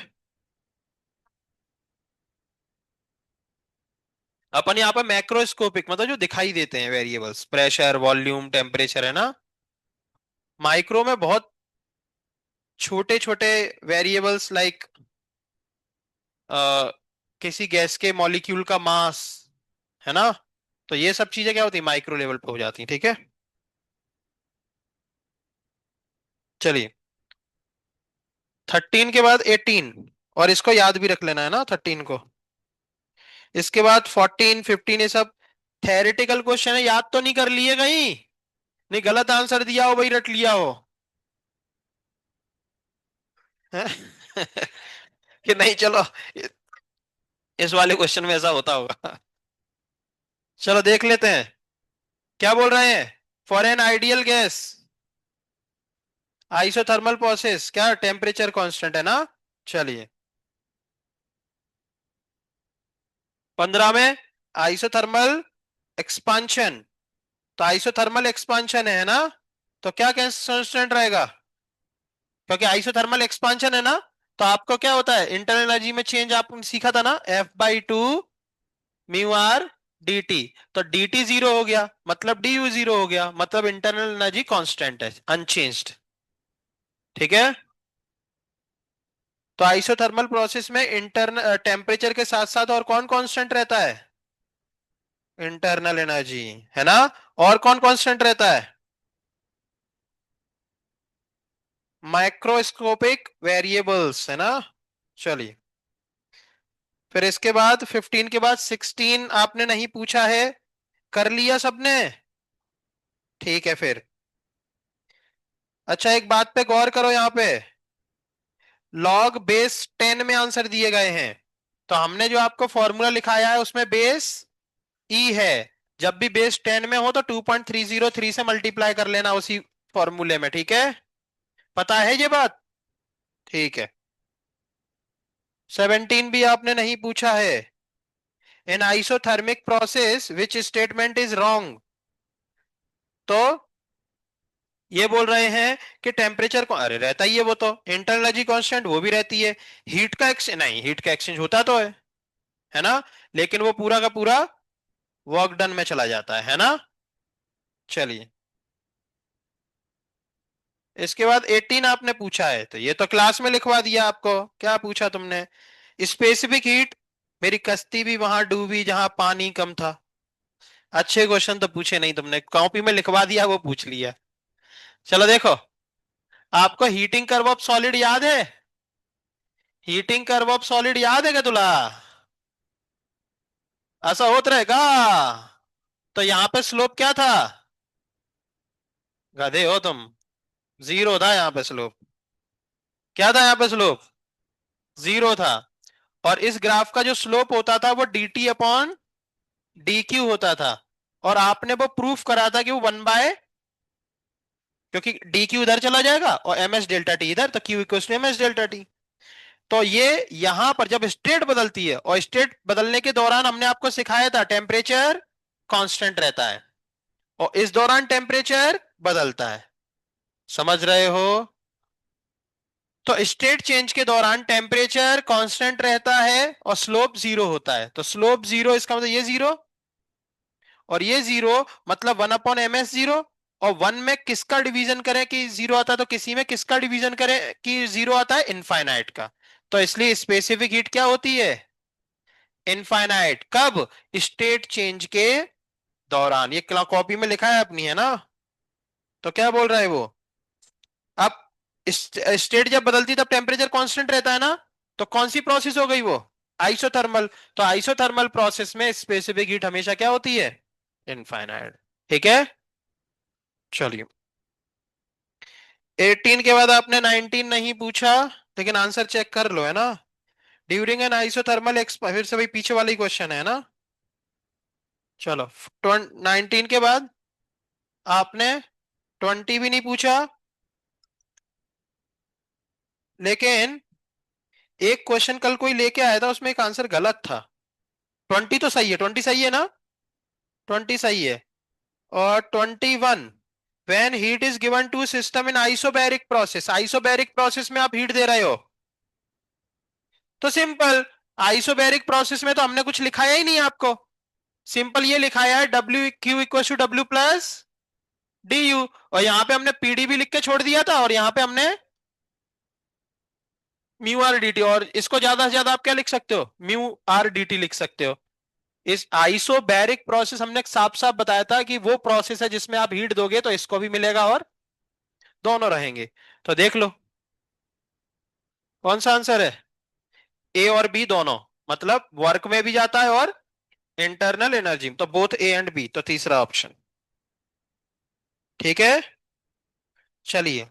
अपन यहाँ पे मैक्रोस्कोपिक मतलब जो दिखाई देते हैं वेरिएबल्स, प्रेशर, वॉल्यूम, टेम्परेचर, है ना। माइक्रो में बहुत छोटे छोटे वेरिएबल्स लाइक किसी गैस के मॉलिक्यूल का मास, है ना, तो ये सब चीजें क्या होती है, माइक्रो लेवल पे हो जाती हैं, ठीक है। चलिए 13 के बाद 18, और इसको याद भी रख लेना है ना 13 को। इसके बाद 14, 15, ये सब थेरेटिकल क्वेश्चन है, याद तो नहीं कर लिए कहीं, नहीं गलत आंसर दिया हो वही रट लिया हो, हैं? कि नहीं, चलो इस वाले क्वेश्चन में ऐसा होता होगा। चलो देख लेते हैं, क्या बोल रहे हैं, for an ideal gas isothermal process, क्या टेम्परेचर कांस्टेंट है ना। चलिए 15 में आइसोथर्मल एक्सपांशन, तो आइसोथर्मल एक्सपांशन है ना, तो क्या कांस्टेंट रहेगा, क्योंकि आइसोथर्मल एक्सपांशन है ना, तो आपको क्या होता है, इंटरनल एनर्जी में चेंज आपने सीखा था ना, F/2 mu R D T, तो डी टी जीरो हो गया, मतलब डी यू जीरो हो गया, मतलब इंटरनल एनर्जी कांस्टेंट है, अनचेंज्ड, ठीक है। तो आइसोथर्मल प्रोसेस में इंटरनल टेम्परेचर के साथ साथ और कौन कांस्टेंट रहता है, इंटरनल एनर्जी, है ना, और कौन कांस्टेंट रहता है, माइक्रोस्कोपिक वेरिएबल्स, है ना। चलिए फिर इसके बाद 15 के बाद 16 आपने नहीं पूछा है, कर लिया सबने, ठीक है फिर। अच्छा एक बात पे गौर करो, यहाँ पे लॉग बेस 10 में आंसर दिए गए हैं, तो हमने जो आपको फॉर्मूला लिखाया है उसमें बेस ई है। जब भी बेस 10 में हो तो 2.303 से मल्टीप्लाई कर लेना उसी फॉर्मूले में, ठीक है? पता है ये बात? ठीक है। 17 भी आपने नहीं पूछा है। In isothermic process which statement is wrong. तो ये बोल रहे हैं कि टेम्परेचर को, अरे रहता ही है वो तो, इंटरनल एनर्जी कांस्टेंट वो भी रहती है। हीट का एक्सचेंज नहीं, हीट का एक्सचेंज होता तो है ना? लेकिन वो पूरा का पूरा वर्क डन में चला जाता है ना? चलिए, इसके बाद 18 आपने पूछा है, तो ये तो क्लास में लिखवा दिया आपको। क्या पूछा तुमने? स्पेसिफिक हीट, मेरी कश्ती भी वहां डूबी जहां पानी कम था। अच्छे क्वेश्चन तो पूछे नहीं तुमने, कॉपी में लिखवा दिया वो पूछ लिया। चलो देखो, आपको हीटिंग कर्व ऑफ सॉलिड याद है? हीटिंग कर्व ऑफ सॉलिड याद है क्या तुला? ऐसा होता रहेगा। तो यहां पे स्लोप क्या था? गधे हो तुम। जीरो था यहाँ पे स्लोप। क्या था यहाँ पे स्लोप? जीरो था। और इस ग्राफ का जो स्लोप होता था वो D T upon D Q होता था। और आपने वो प्रूफ करा था कि वो 1 बाय, क्योंकि डी क्यू इधर चला जाएगा और एम एस डेल्टा टी इधर, तो Q equal to M S delta T. तो ये यहां पर जब स्टेट बदलती है, और स्टेट बदलने के दौरान हमने आपको सिखाया था टेम्परेचर कांस्टेंट रहता है, और इस दौरान टेम्परेचर बदलता है। समझ रहे हो? तो स्टेट चेंज के दौरान टेम्परेचर कांस्टेंट रहता है और स्लोप जीरो होता है। तो स्लोप जीरो, इसका मतलब ये जीरो और ये जीरो, मतलब 1/ms जीरो। और 1 में किसका डिवीजन करें कि जीरो आता है, तो किसी में किसका डिवीजन करें कि जीरो आता है? इनफाइनाइट का। तो इसलिए स्पेसिफिक हीट क्या होती है? इनफाइनाइट। कब? स्टेट चेंज के दौरान। ये कॉपी में लिखा है अपनी, है ना? तो क्या बोल रहा है वो? अब स्टेट जब बदलती तब टेम्परेचर कांस्टेंट रहता है ना? तो कौन सी प्रोसेस हो गई वो? आइसोथर्मल। तो आइसोथर्मल प्रोसेस में स्पेसिफिक हीट हमेशा क्या होती है? इनफाइनाइट। ठीक है। चलिए, 18 के बाद आपने 19 नहीं पूछा, लेकिन आंसर चेक कर लो, है ना? ड्यूरिंग एन आइसोथर्मल फिर से भाई पीछे वाला ही क्वेश्चन है ना? चलो, 19 के बाद आपने 20 भी नहीं पूछा, लेकिन एक क्वेश्चन कल कोई लेके आया था उसमें एक आंसर गलत था। 20 तो सही है, 20 सही है ना? 20 सही है। और 21, when heat is given to system in isobaric process, isobaric process में आप हीट दे रहे हो, तो सिंपल, आइसोबैरिक प्रोसेस में तो हमने कुछ लिखाया ही नहीं आपको। सिंपल ये लिखाया है W Q equal to W plus D U. और यहां पे हमने पीडी भी लिख के छोड़ दिया था, और यहां पे हमने म्यू आर डी टी। और इसको ज्यादा से ज्यादा आप क्या लिख सकते हो? म्यू आर डी टी लिख सकते हो। इस आइसोबैरिक प्रोसेस हमने साफ साफ बताया था कि वो प्रोसेस है जिसमें आप हीट दोगे तो इसको भी मिलेगा और दोनों रहेंगे। तो देख लो कौन सा आंसर है। ए और बी दोनों, मतलब वर्क में भी जाता है और इंटरनल एनर्जी, तो बोथ ए एंड बी, तो तीसरा ऑप्शन। ठीक है। चलिए,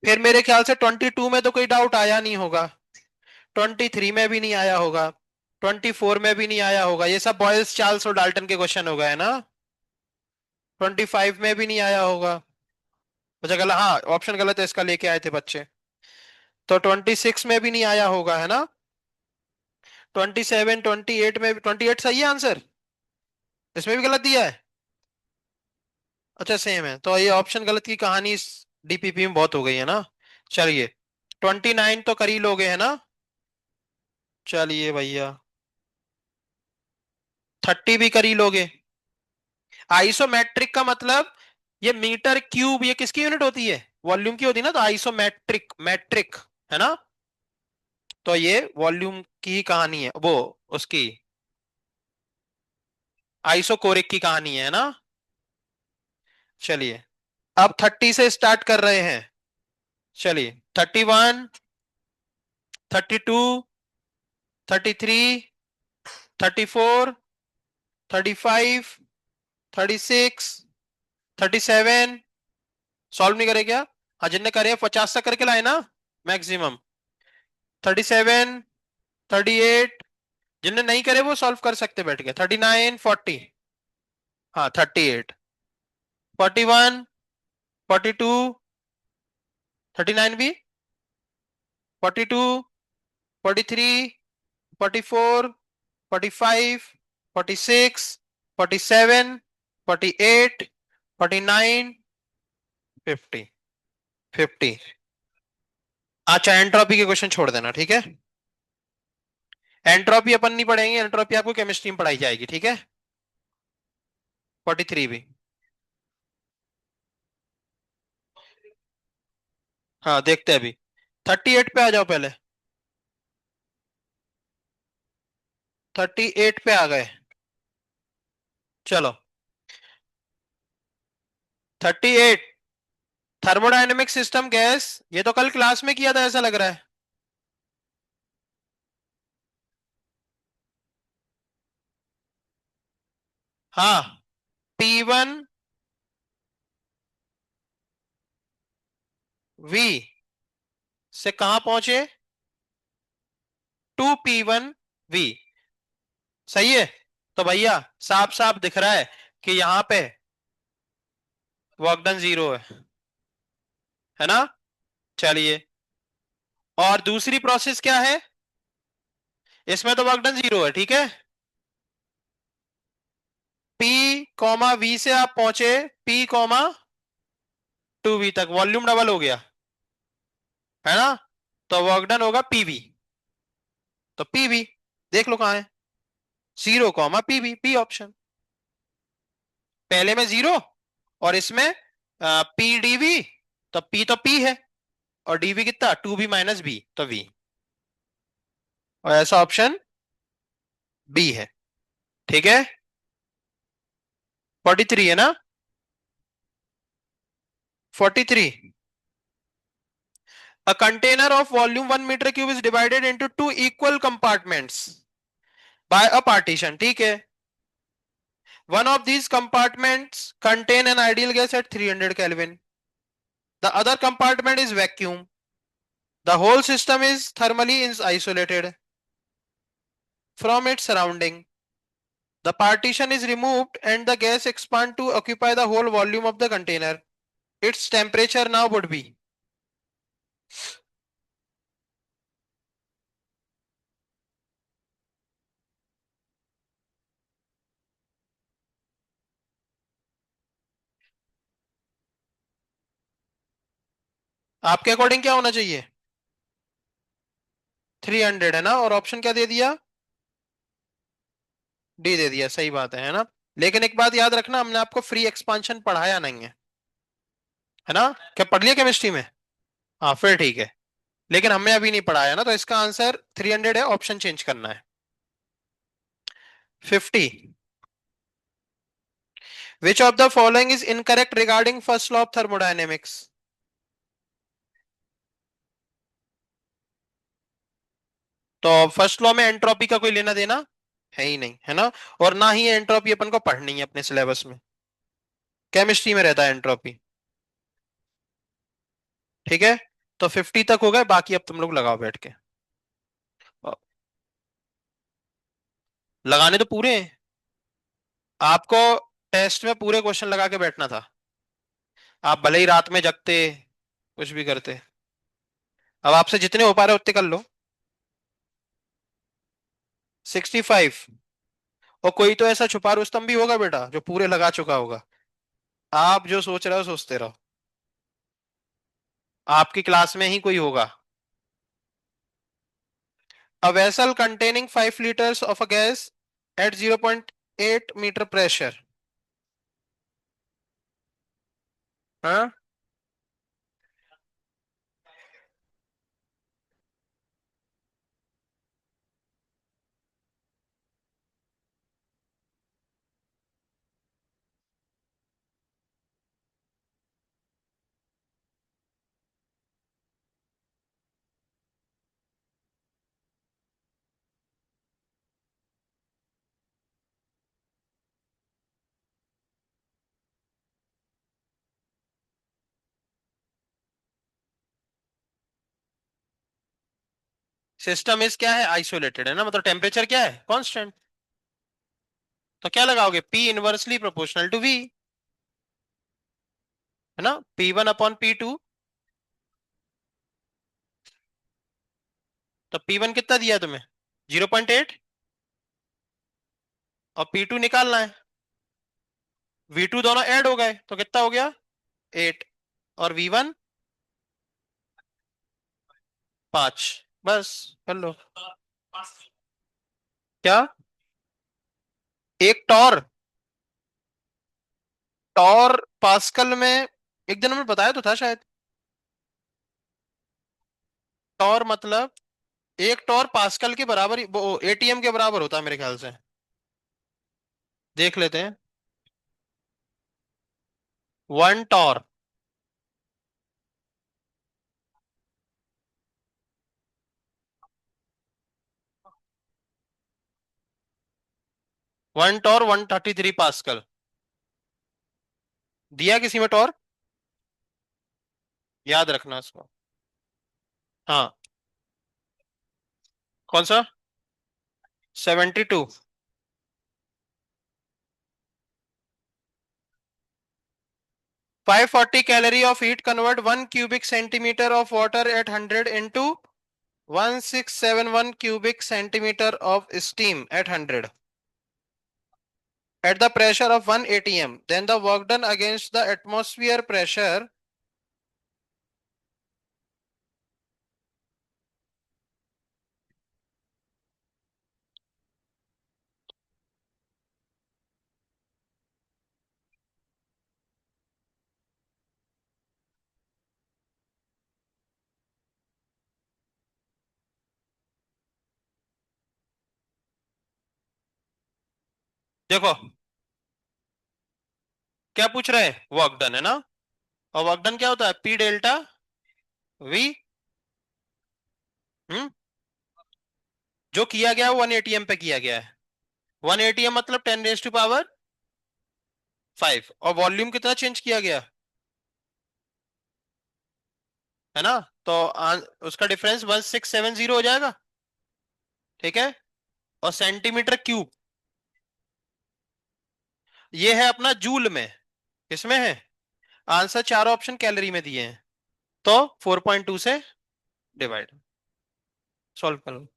फिर मेरे ख्याल से 22 में तो कोई डाउट आया नहीं होगा, 23 में भी नहीं आया होगा, 24 में भी नहीं आया होगा। ये सब बॉयल्स चार्ल्स और डाल्टन के क्वेश्चन हो गए ना? 25 में भी नहीं आया होगा। अच्छा गलत, हाँ ऑप्शन गलत है, इसका लेके आए थे बच्चे। तो 26 में भी नहीं आया होगा, है ना? 27, 28 में, 28 सही है आंसर? इसमें भी गलत दिया है? अच्छा सेम है, तो ये ऑप्शन गलत की कहानी इस डीपीपी में बहुत हो गई है ना? चलिए, 29 तो कर ही लोगे, है ना? चलिए भैया, 30 भी कर ही लोगे। आइसोमेट्रिक का मतलब, ये मीटर क्यूब ये किसकी यूनिट होती है? वॉल्यूम की होती है ना? तो आइसोमेट्रिक, मैट्रिक, है ना? तो ये वॉल्यूम की ही कहानी है, वो उसकी आइसोकोरिक की कहानी है ना? चलिए, अब 30 से स्टार्ट कर रहे हैं। चलिए, 31, 32, 33, 34, 35, 36, 37। सॉल्व नहीं करे क्या? हाँ, जिनने करे 50 तक करके लाए ना मैक्सिमम। 37, 38, जिनने नहीं करे वो सॉल्व कर सकते बैठ के। 39, 40, हाँ 38, 41, 42, 39 भी, 42, 43, 44, 45, 46, 47, 48, 49, 50, 50। अच्छा एंट्रोपी के क्वेश्चन छोड़ देना, ठीक है। एंट्रोपी अपन नहीं पढ़ेंगे, एंट्रोपी आपको केमिस्ट्री में पढ़ाई जाएगी, ठीक है। 43 भी, हाँ देखते हैं अभी। 38 पे आ जाओ पहले। 38 पे आ गए, चलो। 38, थर्मोडायनेमिक सिस्टम गैस, ये तो कल क्लास में किया था ऐसा लग रहा है। हाँ, P1 V से कहां पहुंचे, 2P1 V, सही है। तो भैया साफ साफ दिख रहा है कि यहां पे वर्क डन 0 है ना। चलिए, और दूसरी प्रोसेस क्या है, इसमें तो वर्क डन 0 है, ठीक है। P, V से आप पहुंचे P, 2V तक, वॉल्यूम डबल हो गया, है ना। तो वर्क डन होगा PV, तो PV देख लो कहां है, 0, PV, P ऑप्शन। पहले में 0 और इसमें PDV, तो P है, और DV कितना, 2B - B, तो V, और ऐसा ऑप्शन बी है, ठीक है। 43 है ना, 43। A container of volume 1 meter cube is divided into two equal compartments by a partition, ठीक है। One of these compartments contain an ideal gas at 300 Kelvin. The other compartment is vacuum. The whole system is thermally isolated from its surrounding. The partition is removed and the gas expands to occupy the whole volume of the container. Its temperature now would be, आपके according क्या होना चाहिए, 300 है ना, और option क्या दे दिया, D दे दिया, सही बात है ना। लेकिन एक बात याद रखना, हमने आपको फ्री एक्सपांशन पढ़ाया नहीं है ना। क्या पढ़ लिया केमिस्ट्री में, हाँ फिर ठीक है। लेकिन हमने अभी नहीं पढ़ाया ना, तो इसका आंसर 300 है, ऑप्शन चेंज करना है। 50, which of the following is incorrect regarding first law of thermodynamics. तो फर्स्ट लॉ में एंट्रोपी का कोई लेना देना है ही नहीं, है ना। और ना ही एंट्रोपी अपन को पढ़नी है अपने सिलेबस में, केमिस्ट्री में रहता है एंट्रोपी, ठीक है। तो 50 तक हो गए, बाकी अब तुम लोग लगाओ बैठ के। लगाने तो पूरे हैं आपको, टेस्ट में पूरे क्वेश्चन लगा के बैठना था। आप भले ही रात में जगते, कुछ भी करते। अब आपसे जितने हो पा रहे उतने कर लो। 65, और कोई तो ऐसा छुपा रुस्तम भी होगा बेटा जो पूरे लगा चुका होगा। आप जो सोच रहे हो सोचते रहो, आपकी क्लास में ही कोई होगा। A vessel containing 5 liters of a gas at 0.8 meter pressure, हाँ। सिस्टम इज क्या है, आइसोलेटेड है ना, मतलब टेम्परेचर क्या है, कांस्टेंट। तो क्या लगाओगे, P inversely proportional to V, है ना, P1/P2। तो P1 कितना दिया तुम्हें, 0.8, और P2 निकालना है। V2 दोनों ऐड हो गए तो कितना हो गया, 8, और V1 5। बस कर लो। क्या, एक टॉर, टॉर पास्कल में एक दिन हमने बताया तो था शायद। टॉर मतलब, एक टॉर पास्कल के बराबर वो एटीएम के बराबर होता है मेरे ख्याल से। देख लेते हैं। 1 टॉर, 1 टॉर 133 पास्कल। दिया किसी में टॉर, याद रखना उसको। हाँ, कौन सा, 72। 540 calorie of heat convert 1 cubic centimetre of water at 100 into 1671 cubic centimetre of steam eight 100 at the pressure of 1 atm, then the work done against the atmosphere pressure। देखो क्या पूछ रहे हैं, वर्क डन है ना, और वर्क डन क्या होता है, P डेल्टा V। हम्म, जो किया गया है 1 atm पे किया गया है। 1 atm मतलब 10⁵ और वॉल्यूम कितना चेंज किया गया, है ना। तो उसका डिफरेंस 1670 हो जाएगा, ठीक है। और सेंटीमीटर क्यूब, ये है अपना जूल में, किसमें है, आंसर चार ऑप्शन कैलोरी में दिए हैं। तो 4.2 से डिवाइड, सॉल्व कर लो।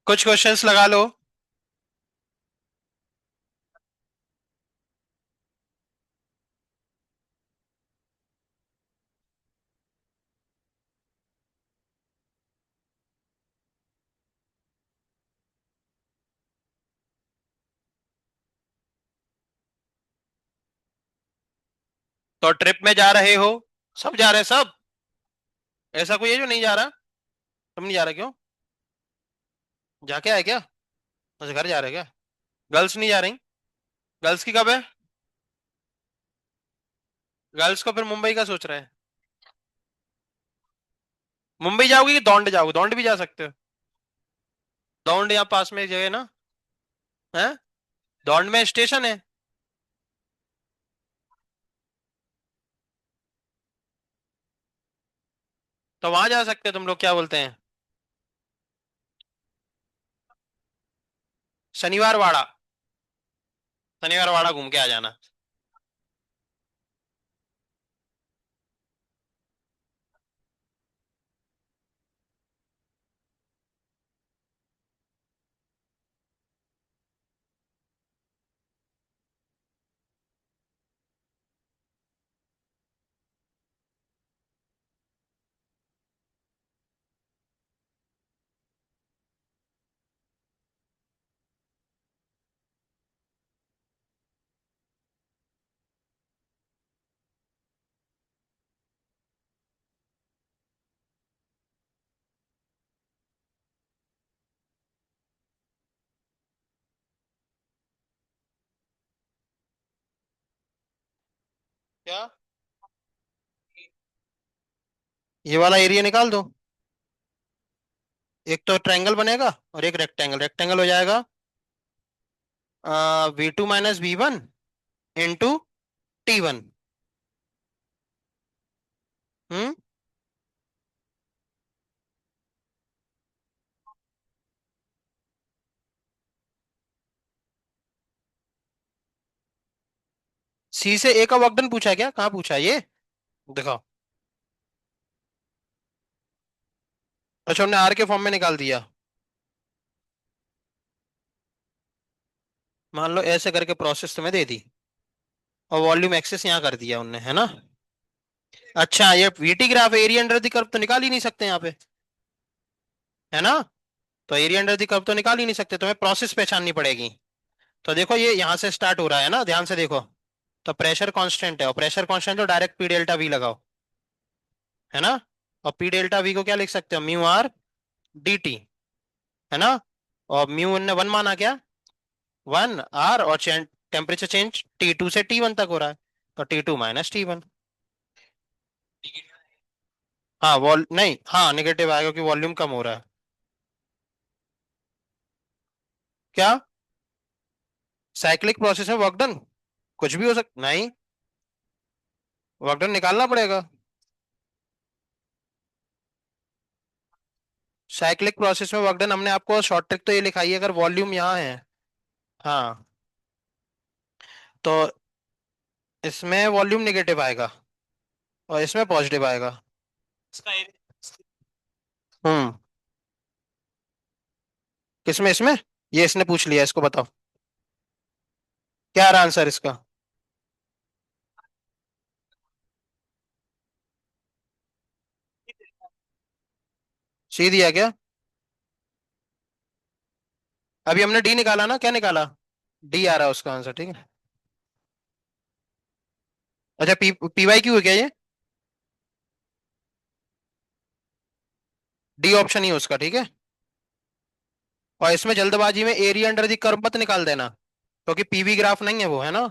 कुछ क्वेश्चंस लगा लो। तो ट्रिप में जा रहे हो, सब जा रहे हैं सब, ऐसा कोई है जो नहीं जा रहा, तुम नहीं जा रहे क्यों, जाके आए क्या, अच्छा घर जा रहे क्या, गर्ल्स नहीं जा रही, गर्ल्स की कब है, गर्ल्स को फिर मुंबई का सोच रहे हैं। मुंबई जाओगे कि दौंड जाओगे, दौंड भी जा सकते हो, दौंड यहाँ पास में एक जगह है ना, है, दौंड में स्टेशन है। तो वहां जा सकते हो तुम लोग, क्या बोलते हैं, शनिवार वाड़ा, शनिवार वाड़ा घूम के आ जाना। क्या? ये वाला एरिया निकाल दो। एक तो ट्रायंगल बनेगा और एक रेक्टेंगल। रेक्टेंगल हो जाएगा V2 - V1 इंटू T1। हम्म। सी से ए का वर्क डन पूछा है क्या? कहाँ पूछा है ये? दिखाओ। अच्छा, हमने आर के फॉर्म में निकाल दिया। मान लो ऐसे करके प्रोसेस तुम्हें दे दी और वॉल्यूम एक्सेस यहाँ कर दिया उनने, है ना? अच्छा, ये VT graph area under the curve तो निकाल ही नहीं सकते यहाँ पे, है ना? तो एरिया अंडर द कर्व तो निकाल ही नहीं सकते, तुम्हें प्रोसेस पहचाननी पड़ेगी। तो देखो ये यहाँ से स्टार्ट हो रहा है ना, ध्यान से देखो। तो प्रेशर कांस्टेंट है, और प्रेशर कांस्टेंट तो डायरेक्ट पी डेल्टा वी लगाओ, है ना? और पी डेल्टा वी को क्या लिख सकते हो? म्यू आर डी टी, है ना? और म्यू ने वन माना क्या? 1 आर, और टेम्परेचर चेंज T2 से T1 तक हो रहा है, तो T2 - T1। हाँ वॉल नहीं, हाँ नेगेटिव आएगा क्योंकि वॉल्यूम कम हो रहा है। क्या? साइक्लिक प्रोसेस में वर्क डन कुछ भी हो सकता नहीं, वर्क डन निकालना पड़ेगा। साइक्लिक प्रोसेस में वर्क डन हमने आपको शॉर्ट ट्रिक तो ये लिखाई है, अगर वॉल्यूम यहाँ है। हाँ, तो इसमें वॉल्यूम नेगेटिव आएगा और इसमें पॉजिटिव आएगा। इसका हम्म। किसमें? इसमें? ये इसने पूछ लिया, इसको बताओ क्या रहा आंसर इसका। सी दिया क्या? अभी हमने डी निकाला ना, क्या निकाला? डी आ रहा है उसका आंसर, ठीक है। अच्छा, पी वाई क्यू है क्या ये? डी ऑप्शन ही है उसका, ठीक है। और इसमें जल्दबाजी में एरिया अंडर द कर्व मत निकाल देना, क्योंकि पीवी ग्राफ नहीं है वो, है ना?